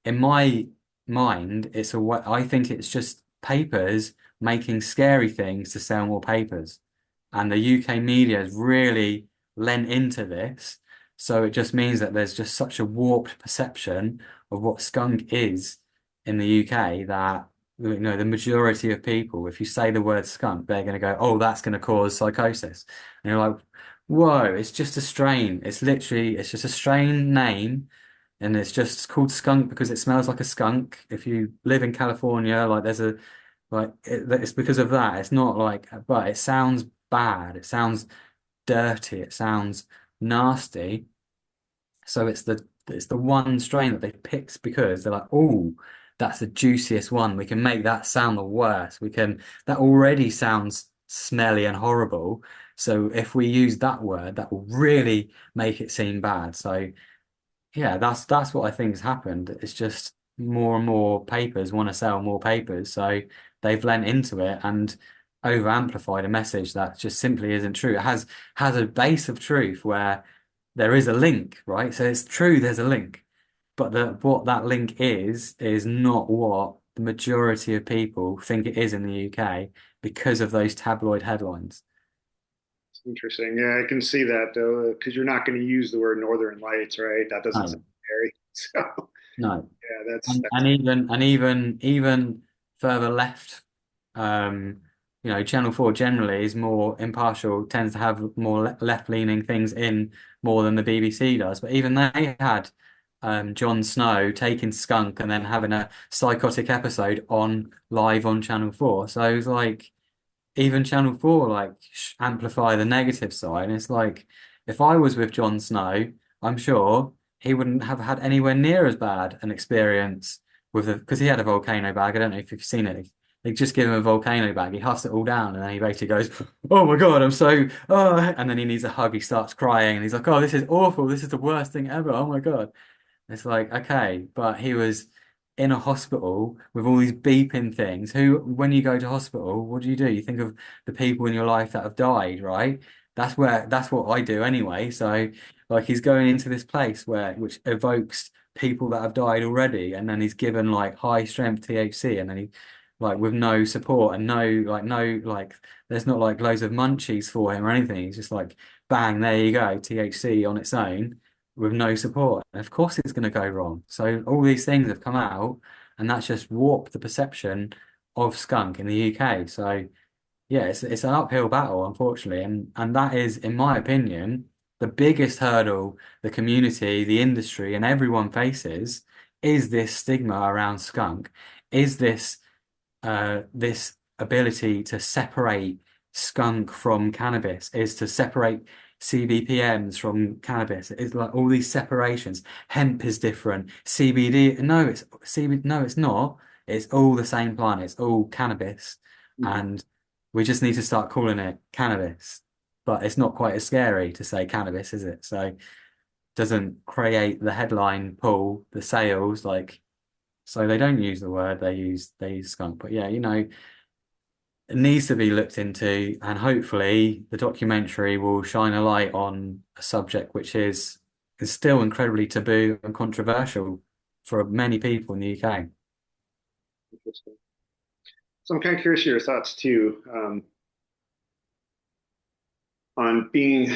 in my mind, I think it's just papers making scary things to sell more papers. And the UK media has really lent into this. So it just means that there's just such a warped perception of what skunk is in the UK that the majority of people, if you say the word skunk, they're going to go, "Oh, that's going to cause psychosis." And you're like, "Whoa, it's just a strain. It's just a strain name, and it's just called skunk because it smells like a skunk. If you live in California, like it's because of that. It's not like, but it sounds bad. It sounds dirty. It sounds nasty. So it's the one strain that they picked because they're like, oh, that's the juiciest one. We can make that sound the worst. That already sounds smelly and horrible. So if we use that word, that will really make it seem bad. So yeah, that's what I think has happened. It's just more and more papers want to sell more papers, so they've lent into it and over amplified a message that just simply isn't true. It has a base of truth where there is a link, right? So it's true there's a link, but what that link is not what the majority of people think it is in the UK because of those tabloid headlines. Interesting. Yeah, I can see that though, because you're not going to use the word Northern Lights, right? That doesn't sound No, scary. So no. yeah, that's And even further left, um, Channel 4 generally is more impartial, tends to have more left-leaning things in more than the BBC does. But even they had Jon Snow taking skunk and then having a psychotic episode on live on Channel 4. So it was like even Channel 4 like amplify the negative side. And it's like if I was with Jon Snow, I'm sure he wouldn't have had anywhere near as bad an experience with the because he had a volcano bag. I don't know if you've seen it. They just give him a volcano bag. He huffs it all down, and then he basically goes, "Oh my God, I'm so oh!" And then he needs a hug. He starts crying, and he's like, "Oh, this is awful. This is the worst thing ever. Oh my God." It's like, okay, but he was in a hospital with all these beeping things. When you go to hospital, what do? You think of the people in your life that have died, right? That's what I do anyway. So, like, he's going into this place which evokes people that have died already, and then he's given like high strength THC, and then like, with no support and there's not like loads of munchies for him or anything. He's just like, bang, there you go, THC on its own with no support. And of course it's going to go wrong. So all these things have come out and that's just warped the perception of skunk in the UK. So yeah, it's an uphill battle, unfortunately. And that is, in my opinion, the biggest hurdle the community, the industry, and everyone faces is this stigma around skunk, is this ability to separate skunk from cannabis, is to separate CBPMs from cannabis. It's like all these separations. Hemp is different. CBD, no, it's CBD, no, it's not. It's all the same plant. It's all cannabis, and we just need to start calling it cannabis. But it's not quite as scary to say cannabis, is it? So doesn't create the headline pull, the sales, like so they don't use the word, they use skunk. But yeah, it needs to be looked into, and hopefully the documentary will shine a light on a subject which is still incredibly taboo and controversial for many people in the UK. interesting. So I'm kind of curious your thoughts too, on being.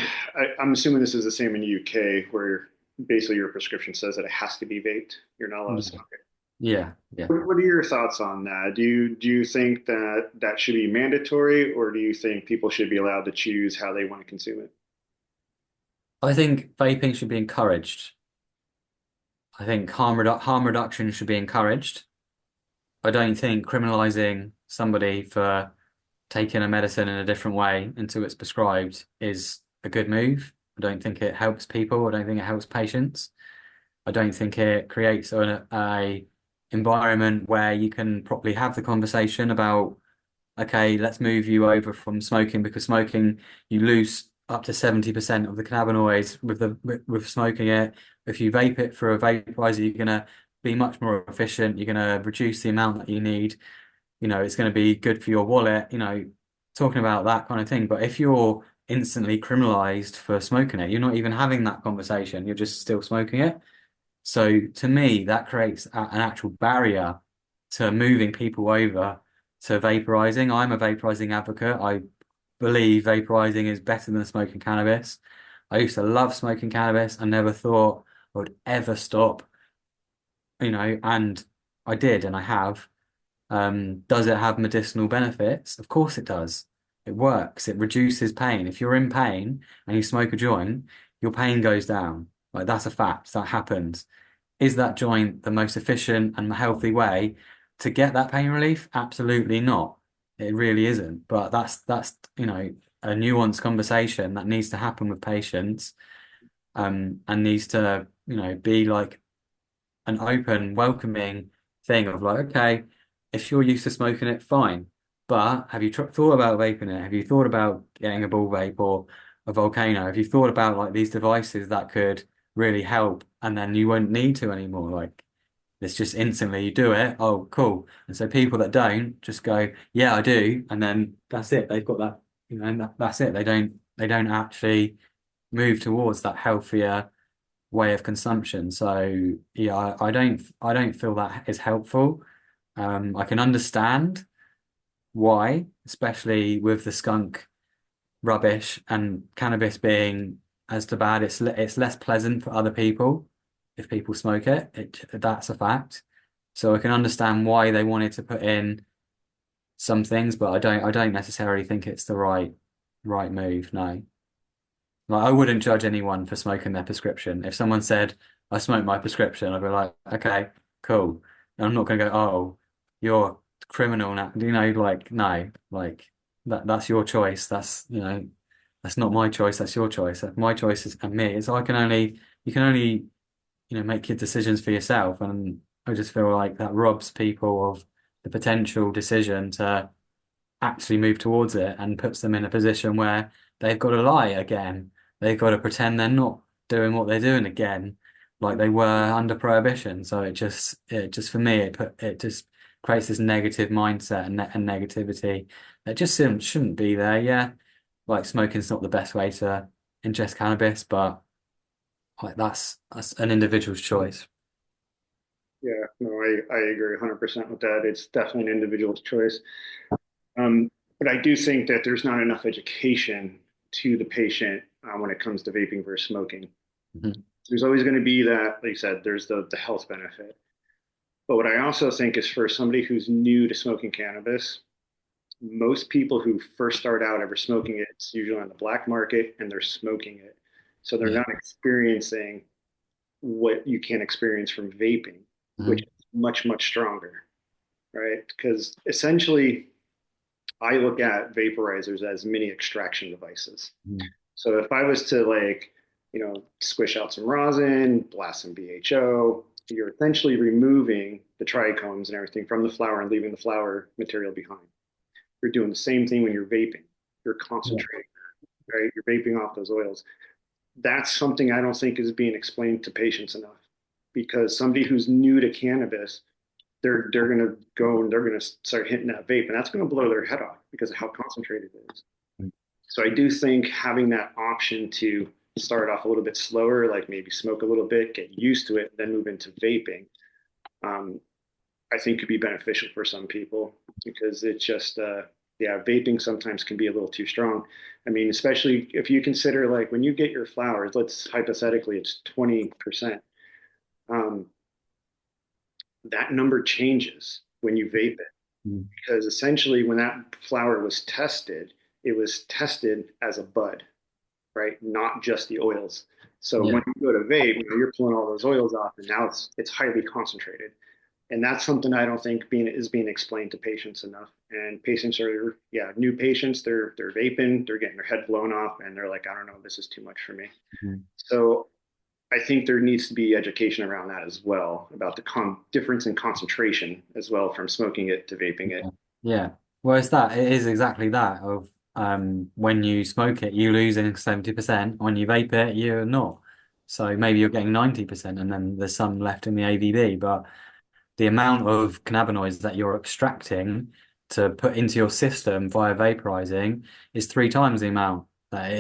I'm assuming this is the same in the UK, where basically your prescription says that it has to be vaped. You're not allowed to Yeah, smoke it. yeah, yeah. What are your thoughts on that? Do you think that that should be mandatory, or do you think people should be allowed to choose how they want to consume it? I think vaping should be encouraged. I think harm reduction should be encouraged. I don't think criminalizing somebody for taking a medicine in a different way until it's prescribed is a good move. I don't think it helps people. I don't think it helps patients. I don't think it creates a environment where you can properly have the conversation about, okay, let's move you over from smoking because smoking, you lose up to 70% of the cannabinoids with smoking it. If you vape it for a vaporizer, you're gonna be much more efficient. You're gonna reduce the amount that you need. It's going to be good for your wallet, talking about that kind of thing. But if you're instantly criminalized for smoking it, you're not even having that conversation. You're just still smoking it. So to me, that creates an actual barrier to moving people over to vaporizing. I'm a vaporizing advocate. I believe vaporizing is better than smoking cannabis. I used to love smoking cannabis. I never thought I would ever stop, and I did, and I have. Does it have medicinal benefits? Of course it does. It works. It reduces pain. If you're in pain and you smoke a joint, your pain goes down. Like that's a fact. That happens. Is that joint the most efficient and healthy way to get that pain relief? Absolutely not. It really isn't. But that's a nuanced conversation that needs to happen with patients, and needs to, be like an open, welcoming thing of like, okay, if you're used to smoking it, fine. But have you thought about vaping it? Have you thought about getting a ball vape or a volcano? Have you thought about like these devices that could really help, and then you won't need to anymore? Like it's just instantly you do it. Oh, cool. And so people that don't just go, yeah, I do, and then that's it. They've got that, and that's it. They don't actually move towards that healthier way of consumption. So yeah, I don't feel that is helpful. I can understand why, especially with the skunk rubbish and cannabis being as to bad, it's less pleasant for other people if people smoke it. That's a fact. So I can understand why they wanted to put in some things, but I don't necessarily think it's the right move. No. Like I wouldn't judge anyone for smoking their prescription. If someone said, I smoke my prescription, I'd be like, okay, cool. And I'm not gonna go, oh, you're a criminal now. Like no, like that's your choice. That's not my choice, that's your choice. My choice is and me. So you can only, make your decisions for yourself. And I just feel like that robs people of the potential decision to actually move towards it and puts them in a position where they've got to lie again. They've got to pretend they're not doing what they're doing again, like they were under prohibition. So it just for me, it just creates this negative mindset and negativity that just shouldn't be there. Yeah, like smoking's not the best way to ingest cannabis, but like that's an individual's choice. Yeah, no, I agree 100% with that. It's definitely an individual's choice. But I do think that there's not enough education to the patient when it comes to vaping versus smoking. Mhm. There's always going to be that, like you said, there's the health benefit. But what I also think is for somebody who's new to smoking cannabis, most people who first start out ever smoking it, it's usually on the black market and they're smoking it. So they're Yeah. not experiencing what you can experience from vaping, which Mhm. is much, much stronger, right? Because essentially, I look at vaporizers as mini extraction devices. Mhm. So if I was to squish out some rosin, blast some BHO, you're essentially removing the trichomes and everything from the flower and leaving the flower material behind. You're doing the same thing when you're vaping. You're Yeah. concentrating, right? You're vaping off those oils. That's something I don't think is being explained to patients enough because somebody who's new to cannabis, they're going to go and they're going to start hitting that vape, and that's going to blow their head off because of how concentrated it is. So I do think having that option to start off a little bit slower, like maybe smoke a little bit, get used to it, then move into vaping, um, I think could be beneficial for some people because it just, yeah, vaping sometimes can be a little too strong. I mean, especially if you consider like when you get your flowers, let's hypothetically it's 20%. Um, that number changes when you vape it Mhm. because essentially when that flower was tested, it was tested as a bud, right? Not just the oils. So Yeah. when you go to vape, you're pulling all those oils off, and now it's highly concentrated. And that's something I don't think being explained to patients enough. And patients are, yeah, new patients, they're vaping, they're getting their head blown off, and they're like, I don't know, this is too much for me. Mhm. So I think there needs to be education around that as well, about the difference in concentration as well from smoking it to vaping it. Yeah. Yeah. Well, it is exactly that of when you smoke it, you're losing 70%. When you vape it, you're not. So maybe you're getting 90%, and then there's some left in the ABV. But the amount of cannabinoids that you're extracting to put into your system via vaporizing is 3 times the amount that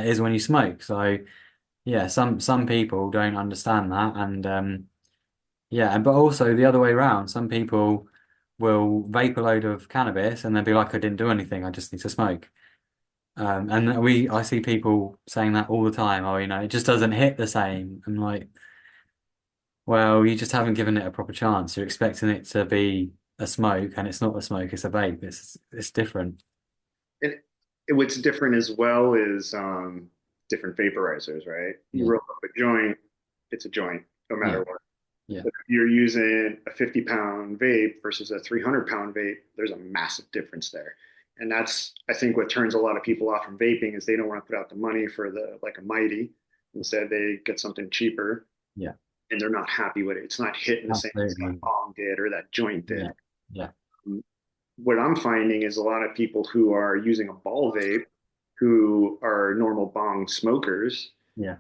is when you smoke. So yeah, some people don't understand that, and yeah, but also the other way around. Some people will vape a load of cannabis and they'll be like, I didn't do anything, I just need to smoke. And I see people saying that all the time. Oh, it just doesn't hit the same. I'm like, well, you just haven't given it a proper chance. You're expecting it to be a smoke, and it's not a smoke, it's a vape. It's different. And what's different as well is different vaporizers, right? You Yeah, roll up a joint, it's a joint, no matter yeah, what. yeah, But if you're using a 50-pound vape versus a 300-pound vape, there's a massive difference there. And that's, I think, what turns a lot of people off from vaping is they don't want to put out the money for the like a mighty. Instead, they get something cheaper yeah. and they're not happy with it. It's not hitting the same as that Absolutely. bong did or that joint did. Yeah, yeah, What I'm finding is a lot of people who are using a ball vape, who are normal bong smokers, yeah,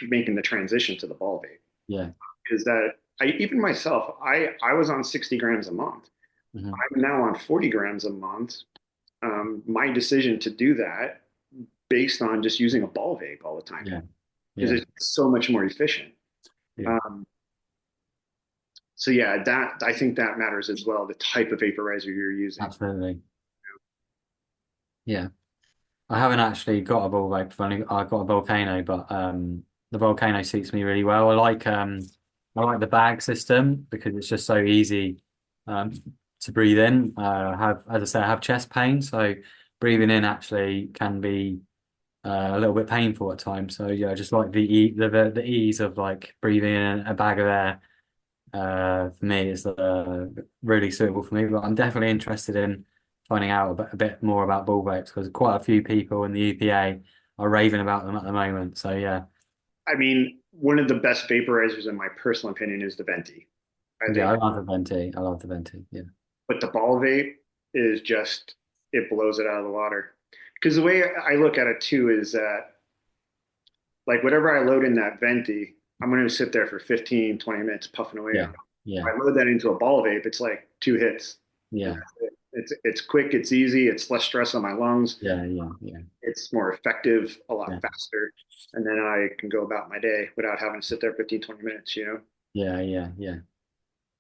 making the transition to the ball vape. yeah. Because that, even myself, I was on 60 grams a month. Hmm. I'm now on 40 grams a month. My decision to do that based on just using a ball vape all the time Yeah, because yeah, it's so much more efficient. yeah. Um, so yeah, that I think that matters as well. The type of vaporizer you're using. Absolutely. Yeah. I haven't actually got a ball vape. I got a volcano, but the volcano suits me really well. I like the bag system because it's just so easy um, to breathe in. Have as I say, I have chest pain, so breathing in actually can be a little bit painful at times. So yeah, I just like the ease of like breathing in a bag of air. For me is really suitable for me. But I'm definitely interested in finding out a bit more about bull vapes because quite a few people in the UPA are raving about them at the moment. So yeah, I mean, one of the best vaporizers, in my personal opinion, is the Venti. I yeah, think, I love the venti. I love the venti. Yeah, but the ball vape is just it blows it out of the water. Because the way I look at it too is that like whatever I load in that venti, I'm going to sit there for 15, 20 minutes puffing away on yeah, it. If yeah, I load that into a ball vape, it's like 2 hits. And yeah, that's it. It's quick, it's easy, it's less stress on my lungs, yeah, yeah, yeah, it's more effective, a lot yeah, faster. And then I can go about my day without having to sit there 15, 20 minutes, you know? yeah, yeah, yeah.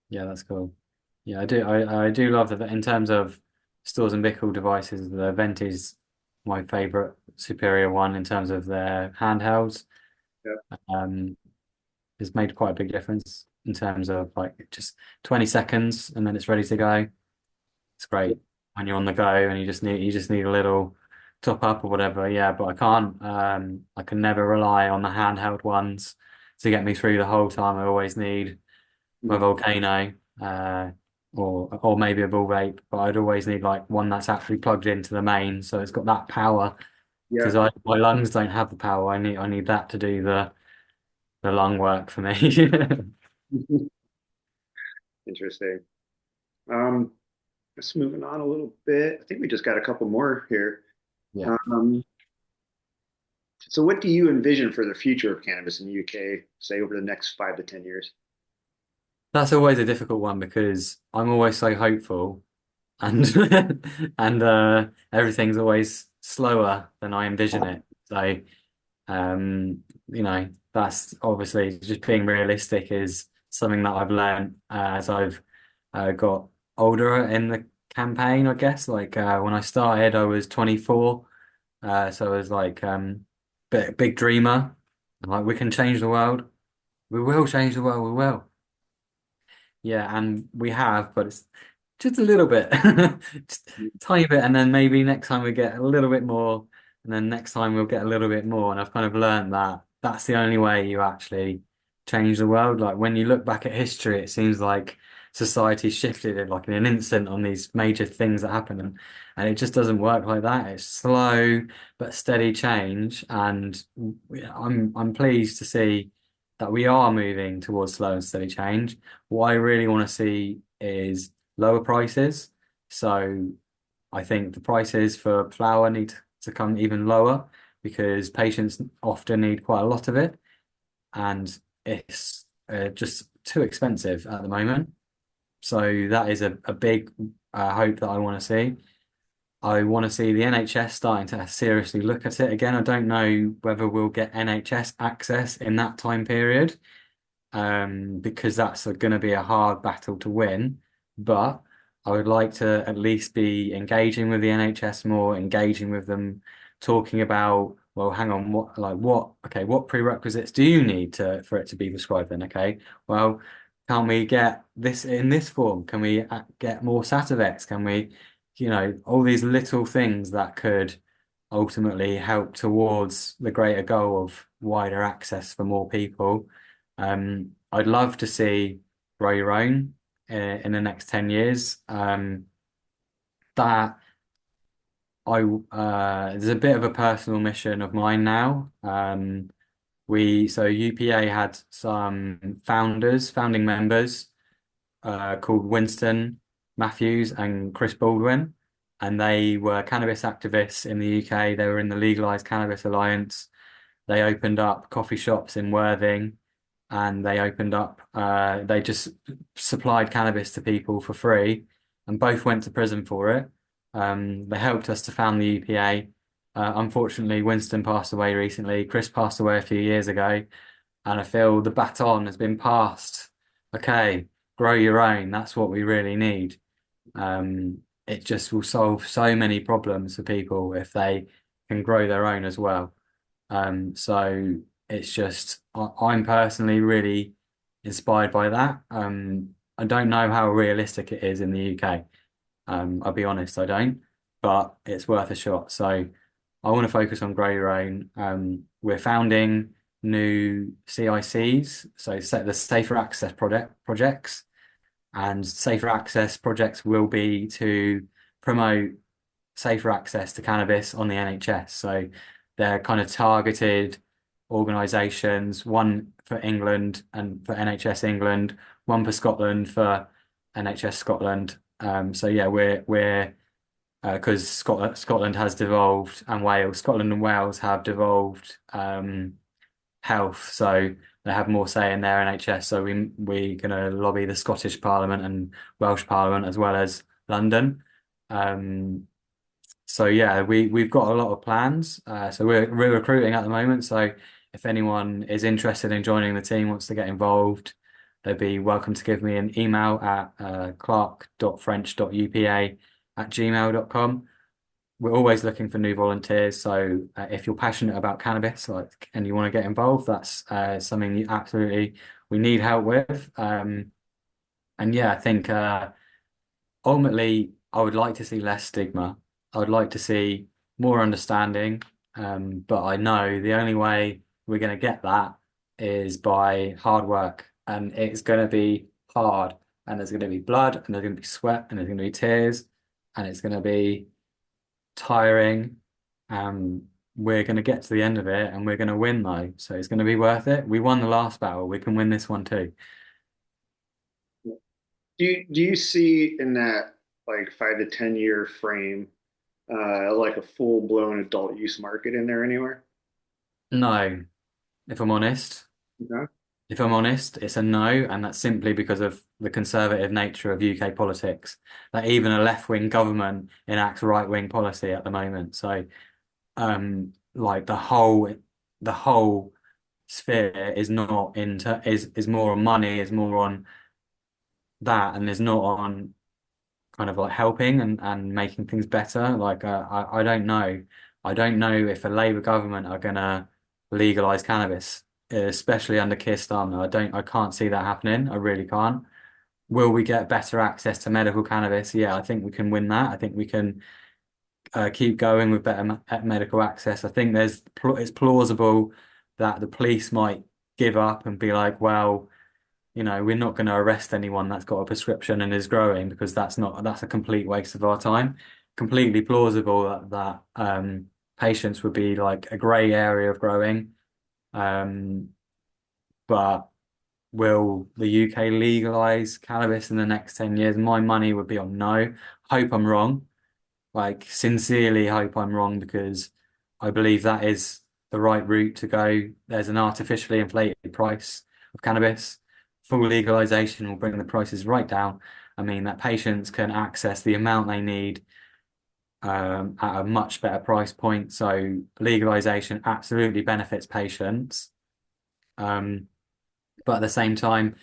Yeah, that's cool. Yeah, I do. I do love that in terms of stores and Bickle devices. The Venti's my favorite superior one in terms of their handhelds. Yeah. Um, it's made quite a big difference in terms of like just 20 seconds and then it's ready to go. It's great when you're on the go and you just need a little top up or whatever. Yeah, but I can never rely on the handheld ones to get me through the whole time. I always need my Mhm. volcano, or maybe a bull vape, but I'd always need like one that's actually plugged into the main, so it's got that power Yeah. because I my lungs don't have the power. I need that to do the lung work for me. Interesting. Um, let's moving on a little bit. I think we just got a couple more here. Yeah. Um, so what do you envision for the future of cannabis in the UK, say over the next 5 to 10 years? That's always a difficult one because I'm always so hopeful and and everything's always slower than I envision it. So that's obviously just being realistic is something that I've learned as I've got older in the campaign, I guess. Like when I started, I was 24, so I was like big dreamer. Like we can change the world. We will change the world. We will. Yeah, and we have, but it's just a little bit, just a tiny bit, and then maybe next time we get a little bit more, and then next time we'll get a little bit more. And I've kind of learned that that's the only way you actually change the world. Like when you look back at history, it seems like society shifted in like in an instant on these major things that happen, and it just doesn't work like that. It's slow but steady change, and I'm pleased to see that we are moving towards slow and steady change. What I really want to see is lower prices. So I think the prices for flower need to come even lower because patients often need quite a lot of it, and it's just too expensive at the moment. So that is a big hope that I want to see. I want to see the NHS starting to seriously look at it again. I don't know whether we'll get NHS access in that time period, because that's going to be a hard battle to win. But I would like to at least be engaging with the NHS more, engaging with them, talking about, well, hang on, okay, what prerequisites do you need for it to be prescribed then? Okay, well, can we get this in this form? Can we get more Sativex? Can we, all these little things that could ultimately help towards the greater goal of wider access for more people. I'd love to see grow your own in the next 10 years. That there's a bit of a personal mission of mine now. So UPA had some founding members, called Winston Matthews and Chris Baldwin, and they were cannabis activists in the UK. They were in the Legalised Cannabis Alliance. They opened up coffee shops in Worthing, and they just supplied cannabis to people for free, and both went to prison for it. They helped us to found the UPA. Unfortunately, Winston passed away recently. Chris passed away a few years ago, and I feel the baton has been passed. Okay, grow your own. That's what we really need. It just will solve so many problems for people if they can grow their own as well. So it's just I'm personally really inspired by that. I don't know how realistic it is in the UK. I'll be honest, I don't, but it's worth a shot. So I want to focus on grow your own. We're founding new CICs, so set the safer access projects, and safer access projects will be to promote safer access to cannabis on the NHS. So they're kind of targeted organisations, one for England and for NHS England, one for Scotland for NHS Scotland. So yeah, we're because Scotland has devolved, and Scotland and Wales have devolved health, so they have more say in their NHS. So we're going to lobby the Scottish Parliament and Welsh Parliament as well as London. So yeah, we've got a lot of plans. So we're recruiting at the moment. So if anyone is interested in joining the team, wants to get involved, they'd be welcome to give me an email at clark.french.upa@gmail.com. We're always looking for new volunteers. So if you're passionate about cannabis, and you want to get involved, that's something we need help with. And yeah, I think ultimately I would like to see less stigma. I would like to see more understanding. But I know the only way we're going to get that is by hard work, and it's going to be hard, and there's going to be blood, and there's going to be sweat, and there's going to be tears, and it's going to be tiring. We're going to get to the end of it, and we're going to win though. So it's going to be worth it. We won the last battle. We can win this one too. Do you see in that like 5 to 10 year frame like a full blown adult use market in there anywhere? No, if I'm honest. No. If I'm honest, it's a no, and that's simply because of the conservative nature of UK politics. That even a left-wing government enacts right-wing policy at the moment. So, like the whole sphere is not into is more on money, is more on that, and is not on kind of like helping and making things better. Like I don't know. I don't know if a Labour government are gonna legalise cannabis, especially under Keir Starmer. I can't see that happening. I really can't. Will we get better access to medical cannabis? Yeah, I think we can win that. I think we can keep going with better medical access. I think it's plausible that the police might give up and be like, well, we're not going to arrest anyone that's got a prescription and is growing, because that's a complete waste of our time. Completely plausible that patients would be like a grey area of growing. But will the UK legalise cannabis in the next 10 years? My money would be on no. Hope I'm wrong. like sincerely hope I'm wrong because I believe that is the right route to go. There's an artificially inflated price of cannabis. Full legalization will bring the prices right down. I mean, that patients can access the amount they need at a much better price point. So legalization absolutely benefits patients. Um, but at the same time,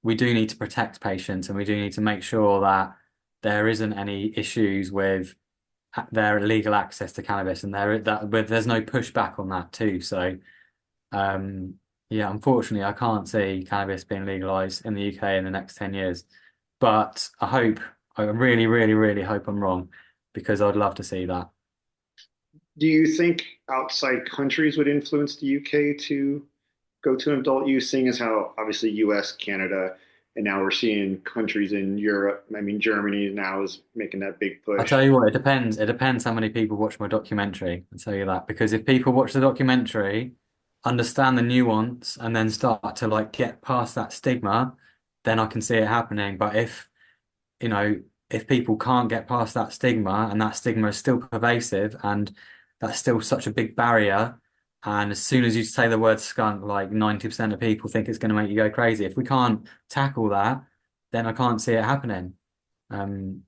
we do need to protect patients and we do need to make sure that there isn't any issues with their legal access to cannabis and there's no pushback on that too. So um, yeah, unfortunately, I can't see cannabis being legalized in the UK in the next 10 years. But I really, really, really hope I'm wrong because I'd love to see that. Do you think outside countries would influence the UK to go to adult use, seeing as how obviously US, Canada, and now we're seeing countries in Europe. I mean, Germany now is making that big I'll push. tell you what, it depends. It depends how many people watch my documentary. I'll tell you that. Because if people watch the documentary, understand the nuance, and then start to like get past that stigma, then I can see it happening. But you know, if people can't get past that stigma and that stigma is still pervasive and that's still such a big barrier, and as soon as you say the word skunk, like 90% of people think it's going to make you go crazy. If we can't tackle that, then I can't see it happening. Um,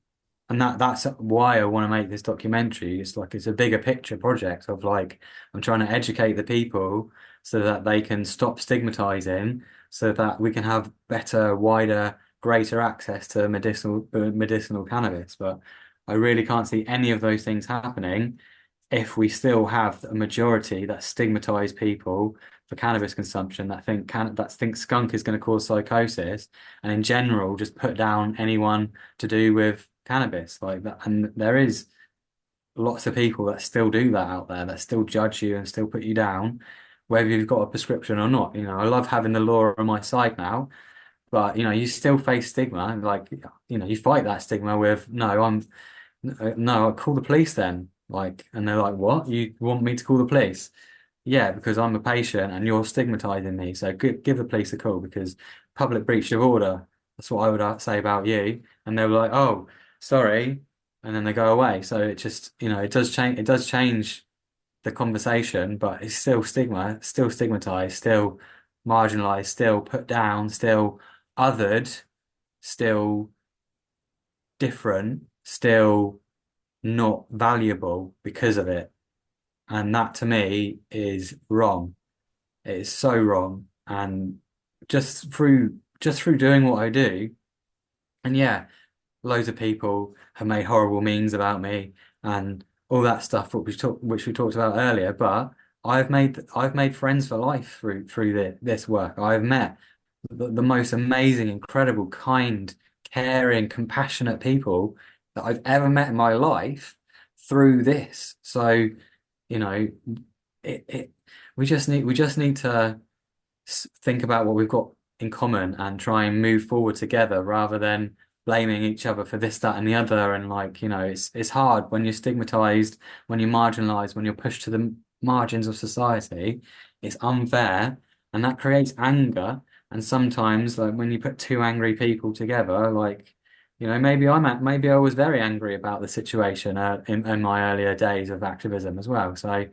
and that's why I want to make this documentary. It's like it's a bigger picture project of like I'm trying to educate the people so that they can stop stigmatizing, so that we can have better, wider, greater access to medicinal cannabis. But I really can't see any of those things happening if we still have a majority that stigmatize people for cannabis consumption that think skunk is going to cause psychosis, and in general just put down anyone to do with cannabis like that. And there is lots of people that still do that out there that still judge you and still put you down, whether you've got a prescription or not. I love having the law on my side now, but you still face stigma. And like, you fight that stigma with, no, I'll call the police then. Like, and they're like, what? You want me to call the police? Yeah, because I'm a patient and you're stigmatizing me. So give the police a call because public breach of order. That's what I would say about you. And they were like, oh, sorry. And then they go away. So it just, it does change. It does change the conversation, but it's still stigma, still stigmatized, still marginalized, still put down, still othered, still different, still not valuable because of it. And that to me is wrong. It is so wrong. And just through doing what I do, and yeah, loads of people have made horrible memes about me and all that stuff which we talked about earlier. But I've made friends for life through this work. I've met the most amazing, incredible, kind, caring, compassionate people that I've ever met in my life through this. So, you know, it we just need to think about what we've got in common and try and move forward together rather than blaming each other for this, that, and the other. And like, it's hard when you're stigmatized, when you're marginalized, when you're pushed to the margins of society. It's unfair, and that creates anger. And sometimes, like when you put two angry people together, like, maybe I was very angry about the situation in my earlier days of activism as well. So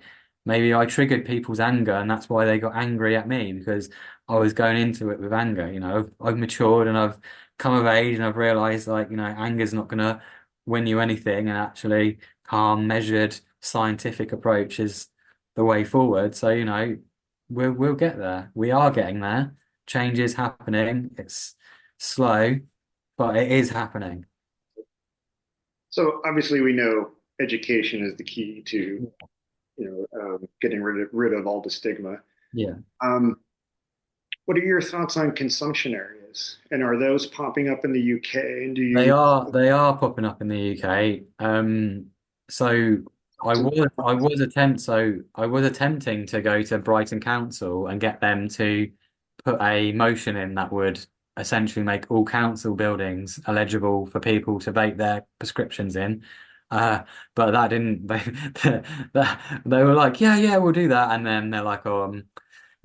maybe I triggered people's anger, and that's why they got angry at me because I was going into it with anger. I've matured and I've come of age, and I've realized like, anger's not gonna win you anything, and actually calm, measured, scientific approach is the way forward. So, we'll get there. We are getting there. Change is happening. It's slow, but it is happening. So obviously, we know education is the key to getting rid of all the stigma. Yeah. Um, what are your thoughts on consumption areas, and are those popping up in the UK? And do They you are they are popping up in the UK. So I was attempting to go to Brighton Council and get them to put a motion in that would essentially make all council buildings eligible for people to vape their prescriptions in. But that didn't they were like, yeah, yeah, we'll do that. And then they're like, oh,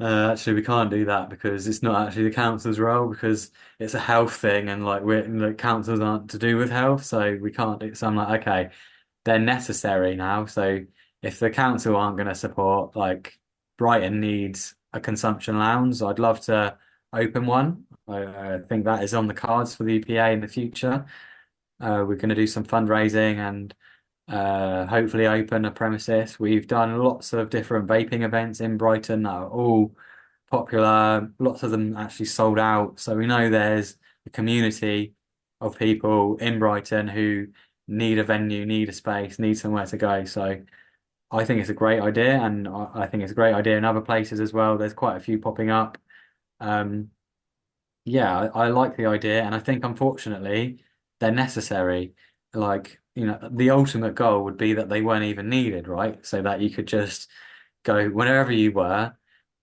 actually, we can't do that because it's not actually the council's role because it's a health thing and like the councils aren't to do with health, so we can't do. So I'm like, okay. they're necessary now. So if the council aren't going to support, like Brighton needs a consumption lounge, I'd love to open one. I think that is on the cards for the EPA in the future. We're going to do some fundraising and hopefully open a premises. We've done lots of different vaping events in Brighton that are all popular. Lots of them actually sold out. So we know there's a community of people in Brighton who need a venue, need a space, need somewhere to go. So I think it's a great idea, and I think it's a great idea in other places as well. There's quite a few popping up. Um, yeah, I like the idea, and I think unfortunately they're necessary. Like, the ultimate goal would be that they weren't even needed, right? So that you could just go wherever you were,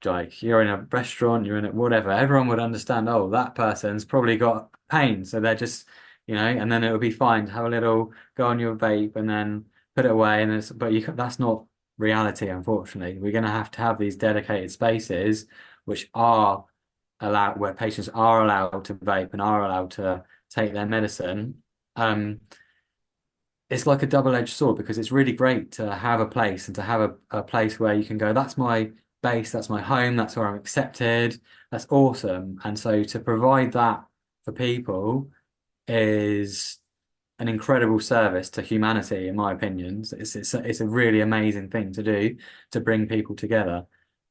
like you're in a restaurant, you're in a whatever, everyone would understand, oh, that person's probably got pain. So they're just, and then it would be fine to have a little go on your vape and then put it away. And that's not reality, unfortunately. We're going to have these dedicated spaces which are allowed where patients are allowed to vape and are allowed to take their medicine. It's like a double-edged sword because it's really great to have a place and to have a place where you can go, that's my base, that's my home, that's where I'm accepted. That's awesome. And so to provide that for people is an incredible service to humanity, in my opinion. It's a really amazing thing to do to bring people together.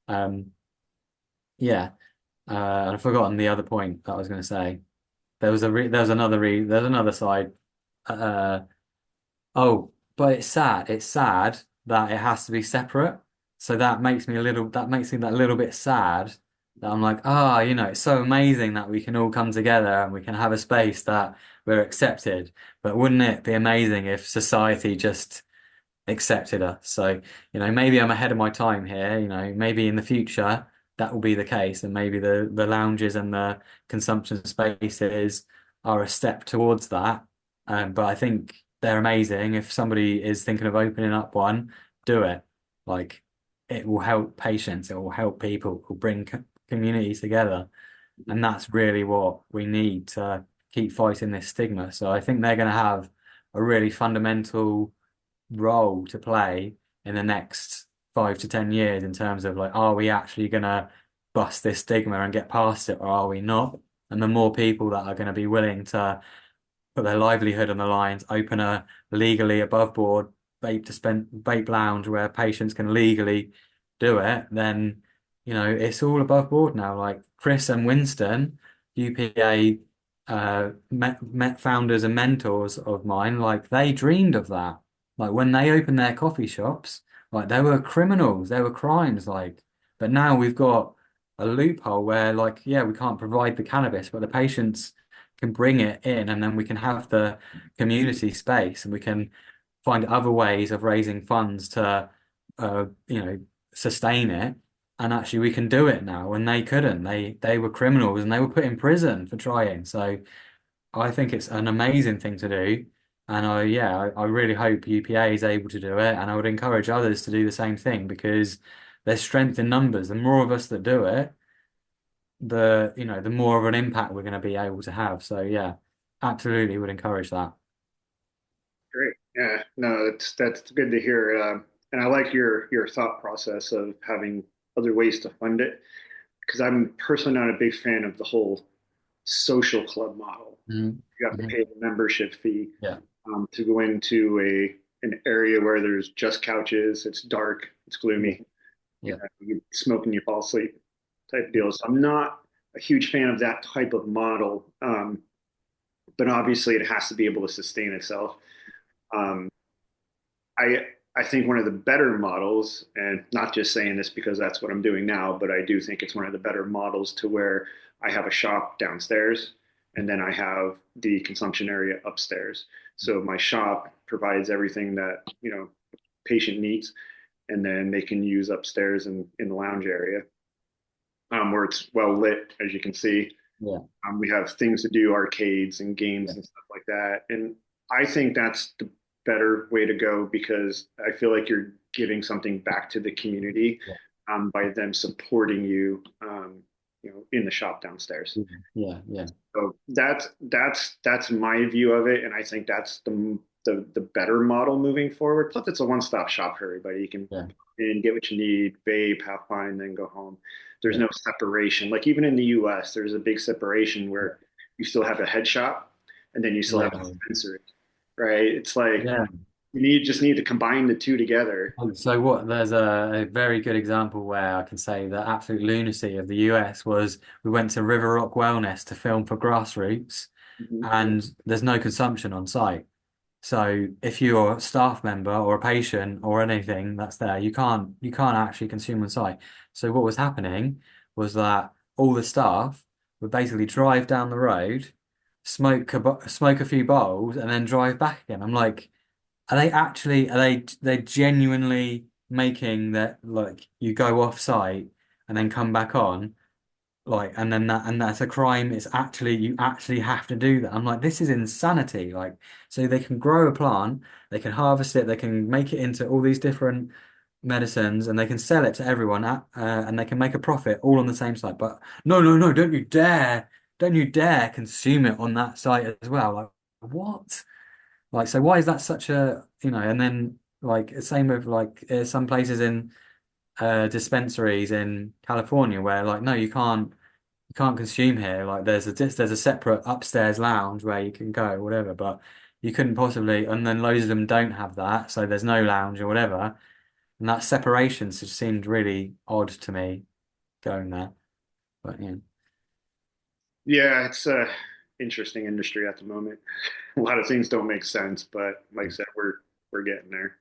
Um, yeah. And I've forgotten the other point that I was going to say. There's another side. Uh, oh, but it's sad. It's sad that it has to be separate. So that makes me that little bit sad that I'm like, it's so amazing that we can all come together and we can have a space that we're accepted. But wouldn't it be amazing if society just accepted us? So, maybe I'm ahead of my time here, maybe in the future that will be the case, and maybe the lounges and the consumption spaces are a step towards that. But I think they're amazing. If somebody is thinking of opening up one, do it. Like, it will help patients, it will help people, it will bring communities together. And that's really what we need to keep fighting this stigma. So I think they're going to have a really fundamental role to play in the next 5 to 10 years in terms of, like, are we actually going to bust this stigma and get past it, or are we not? And the more people that are going to be willing to put their livelihood on the lines, open a legally above board vape lounge where patients can legally do it, then it's all above board now. Like Chris and Winston, UPA met founders and mentors of mine, like they dreamed of that. Like when they opened their coffee shops, like they were criminals, there were crimes, like, but now we've got a loophole where, like, yeah, we can't provide the cannabis, but the patients can bring it in, and then we can have the community space, and we can find other ways of raising funds to, uh, you know, sustain it. And actually, we can do it now when they couldn't. They were criminals and they were put in prison for trying. So I think it's an amazing thing to do. And I really hope UPA is able to do it. And I would encourage others to do the same thing because there's strength in numbers. The more of us that do it, the more of an impact we're going to be able to have. So yeah, absolutely would encourage that. Great. Yeah, no, that's good to hear. And I like your thought process of having other ways to fund it because I'm personally not a big fan of the whole social club model. Mm-hmm. You have to pay the membership fee Yeah. to go into an area where there's just couches, it's dark, it's Yeah. gloomy, Yeah. you smoke and you fall asleep type deal. So I'm not a huge fan of that type of model. But obviously it has to be able to sustain itself. Um, I think one of the better models, and not just saying this because that's what I'm doing now, but I do think it's one of the better models to where I have a shop downstairs and then I have the consumption area upstairs. So my shop provides everything that, patient needs, and then they can use upstairs in the lounge area, where it's well lit, as you can see. Yeah. We have things to do, arcades and games Yeah. and stuff like that. And I think that's the better way to go because I feel like you're giving something back to the community Yeah. by them supporting you, in the shop downstairs. Yeah. Yeah. So that's my view of it, and I think that's the better model moving forward. Plus, it's a one-stop shop for everybody. You can Yeah. and get what you need, vape, have fun, then go home. There's Yeah. no separation. Like even in the US, there's a big separation where you still have a head shop and then you still Yeah. have a dispensary, right? It's like Yeah. you just need to combine the two together. So what there's a very good example where I can say the absolute lunacy of the US was we went to River Rock Wellness to film for Grassroots Mhm. and there's no consumption on site. So if you're a staff member or a patient or anything that's there, you can't actually consume on site. So what was happening was that all the staff would basically drive down the road, smoke a few bowls, and then drive back again. I'm like, are they genuinely making that like you go off site and then come back on? Like and that's a crime. It's actually you actually have to do that. I'm like, this is insanity. Like, so they can grow a plant, they can harvest it, they can make it into all these different medicines, and they can sell it to everyone and they can make a profit all on the same site. But no, no, no, don't you dare consume it on that site as well. Like, what? Like, so why is that such a, and then like same with like some places in dispensaries in California where like no you can't consume here. Like there's a separate upstairs lounge where you can go, or whatever, but you couldn't possibly, and then loads of them don't have that, so there's no lounge or whatever. And that separation just seemed really odd to me going there. But yeah. Yeah, it's a interesting industry at the moment. A lot of things don't make sense, but like I said, we're getting there.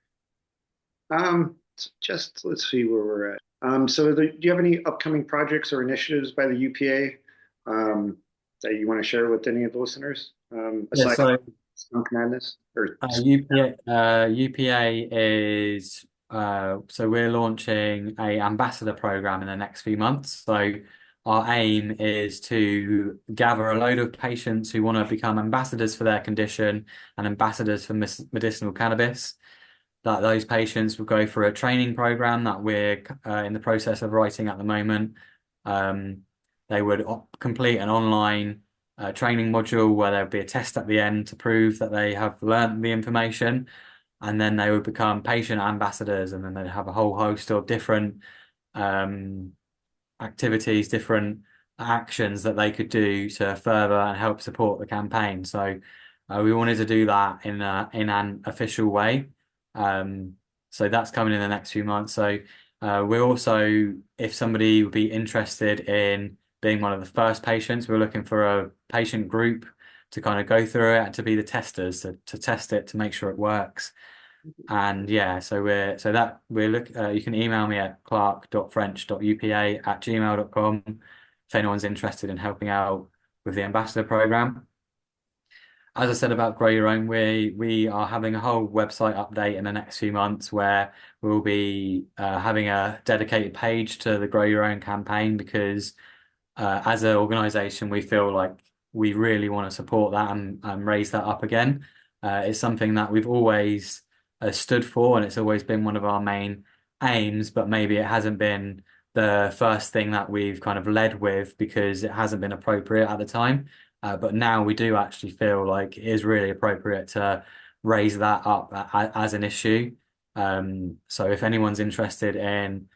Just let's see where we're at. Do you have any upcoming projects or initiatives by the UPA that you want to share with any of the listeners? Yeah, Aside so from Skunk Madness or UPA is so we're launching a ambassador program in the next few months. So our aim is to gather a load of patients who want to become ambassadors for their condition and ambassadors for medicinal cannabis. That those patients will go through a training program that we're in the process of writing at the moment. Um, they would complete an online training module where there'll be a test at the end to prove that they have learned the information, and then they would become patient ambassadors, and then they'd have a whole host of different um, activities, different actions that they could do to further and help support the campaign. So we wanted to do that in an official way. Um, so that's coming in the next few months. So we're also, if somebody would be interested in being one of the first patients, we're looking for a patient group to kind of go through it and to be the testers to test it to make sure it works. And yeah, you can email me at clark.french.upa@gmail.com if anyone's interested in helping out with the ambassador program. As I said about Grow Your Own, we are having a whole website update in the next few months where we'll be having a dedicated page to the Grow Your Own campaign because as an organization, we feel like we really want to support that and raise that up again. It's something that we've always stood for, and it's always been one of our main aims, but maybe it hasn't been the first thing that we've kind of led with because it hasn't been appropriate at the time. But now we do actually feel like it is really appropriate to raise that up as an issue. So if anyone's interested in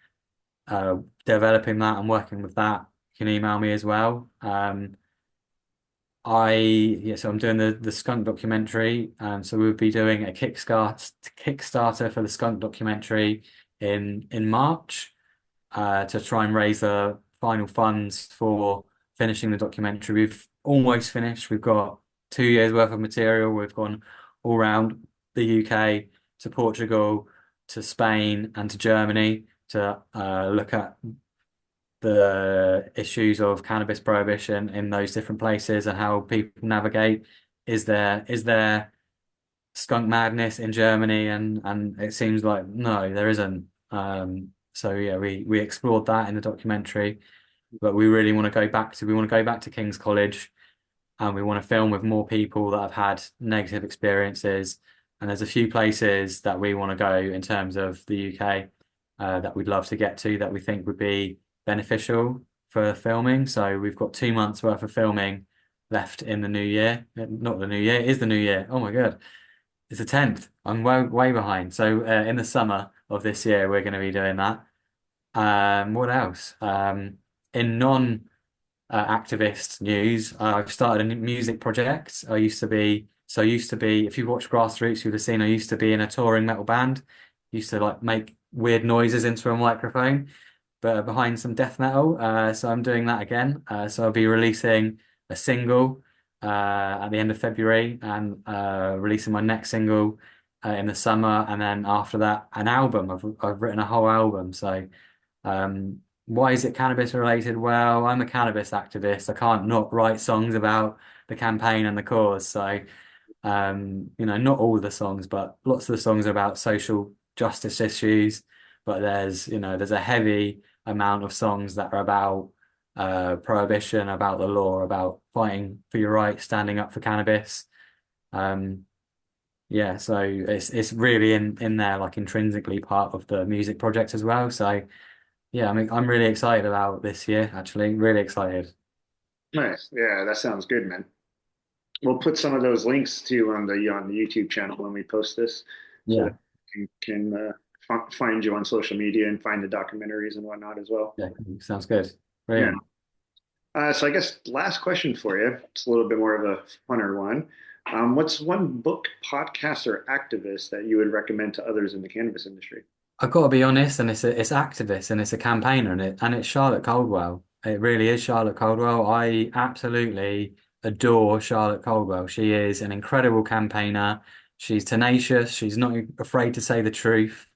developing that and working with that, you can email me as well. So I'm doing the skunk documentary. So we'll be doing a Kickstarter for the skunk documentary in March to try and raise the final funds for finishing the documentary. We've almost finished. We've got 2 years worth of material. We've gone all around the UK to Portugal to Spain and to Germany to look at the issues of cannabis prohibition in those different places and how people navigate. Is there skunk madness in Germany? And it seems like no, there isn't. So yeah, we explored that in the documentary, but we want to go back to King's College and we want to film with more people that have had negative experiences. And there's a few places that we want to go in terms of the UK that we'd love to get to that we think would be beneficial for filming. So we've got 2 months worth of filming left in the new year. Not the new year, it is the new year. Oh my God. It's the 10th. I'm way behind. So in the summer of this year, we're going to be doing that. What else? In non activist news, I've started a music project. I used to be, if you watch Grassroots, you would have seen I used to be in a touring metal band. Used to like make weird noises into a microphone, but behind some death metal. So I'm doing that again. So I'll be releasing a single at the end of February and releasing my next single in the summer, and then after that, an album. I've written a whole album. So why is it cannabis related? Well, I'm a cannabis activist. I can't not write songs about the campaign and the cause. So not all the songs, but lots of the songs are about social justice issues. But there's a heavy amount of songs that are about prohibition, about the law, about fighting for your rights, standing up for cannabis. Um, yeah, so it's really in there, like intrinsically part of the music project as well. So yeah, I mean, I'm really excited about this year, actually, really excited. Nice. Yeah, that sounds good, man. We'll put some of those links to on the YouTube channel when we post this, so that Yeah, you can find you on social media and find the documentaries and whatnot as well. yeah, sounds good. Yeah. Brilliant. So I guess last question for you. It's a little bit more of a funner one. What's one book, podcast, or activist that you would recommend to others in the cannabis industry? I've got to be honest, and it's activist and it's a campaigner, and it's Charlotte Caldwell. It really is Charlotte Caldwell. I absolutely adore Charlotte Caldwell. She is an incredible campaigner. She's tenacious. She's not afraid to say the truth.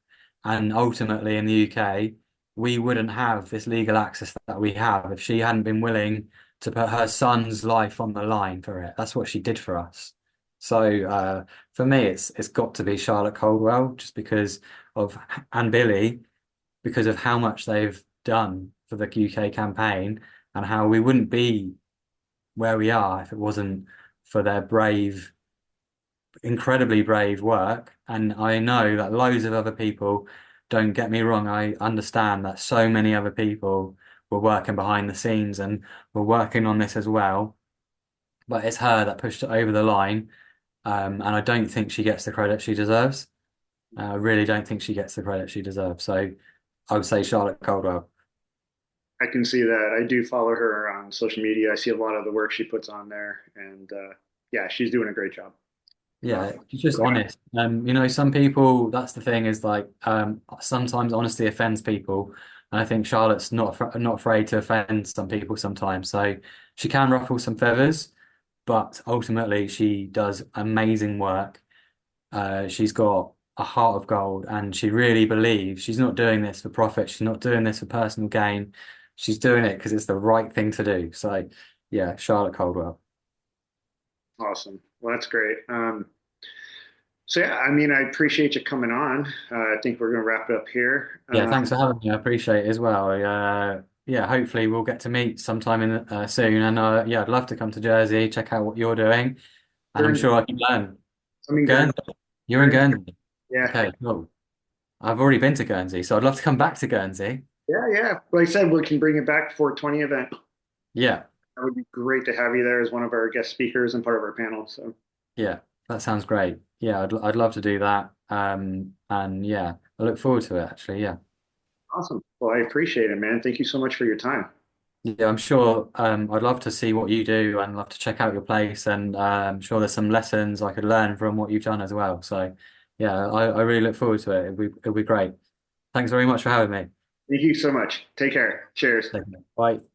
And ultimately, in the UK, we wouldn't have this legal access that we have if she hadn't been willing to put her son's life on the line for it. That's what she did for us. So for me, it's got to be Charlotte Caldwell, just because of and Billy, because of how much they've done for the UK campaign, and how we wouldn't be where we are if it wasn't for their brave, incredibly brave work. And I know that loads of other people, don't get me wrong, I understand that so many other people were working behind the scenes and were working on this as well. But it's her that pushed it over the line. And I don't think she gets the credit she deserves. I really don't think she gets the credit she deserves. So I would say Charlotte Caldwell. I can see that. I do follow her on social media. I see a lot of the work she puts on there, and yeah, she's doing a great job. Uh, Yeah, she's just honest. Some people, that's the thing is like, sometimes honesty offends people. And I think Charlotte's not afraid to offend some people sometimes. So she can ruffle some feathers, but ultimately she does amazing work. She's got a heart of gold, and she really believes she's not doing this for profit. She's not doing this for personal gain. She's doing it because it's the right thing to do. So yeah, Charlotte Caldwell. awesome. Well, that's great. So yeah, I mean, I appreciate you coming on. I think we're going to wrap it up here. Yeah, thanks for having me. I appreciate it as well. Yeah, hopefully we'll get to meet sometime in soon. And yeah, I'd love to come to Jersey, check out what you're doing, and You're I'm in, sure I can learn. I'm in Guernsey. Guernsey, you're You're in in, Guernsey. yeah, Okay, cool. I've already been to Guernsey, so I'd love to come back to Guernsey. yeah, yeah. Like I said, we can bring it back for 20 event. Yeah, That would be great to have you there as one of our guest speakers and part of our panel. So yeah, that sounds great. Yeah, I'd love to do that. And yeah, I look forward to it actually. Yeah. awesome. Well, I appreciate it, man. Thank you so much for your time. Yeah, I'm sure I'd love to see what you do and love to check out your place, and I'm sure there's some lessons I could learn from what you've done as well. So yeah, I really look forward to it. It'll be great. Thanks very much for having me. Thank you so much. Take care. Cheers. Take care. Bye.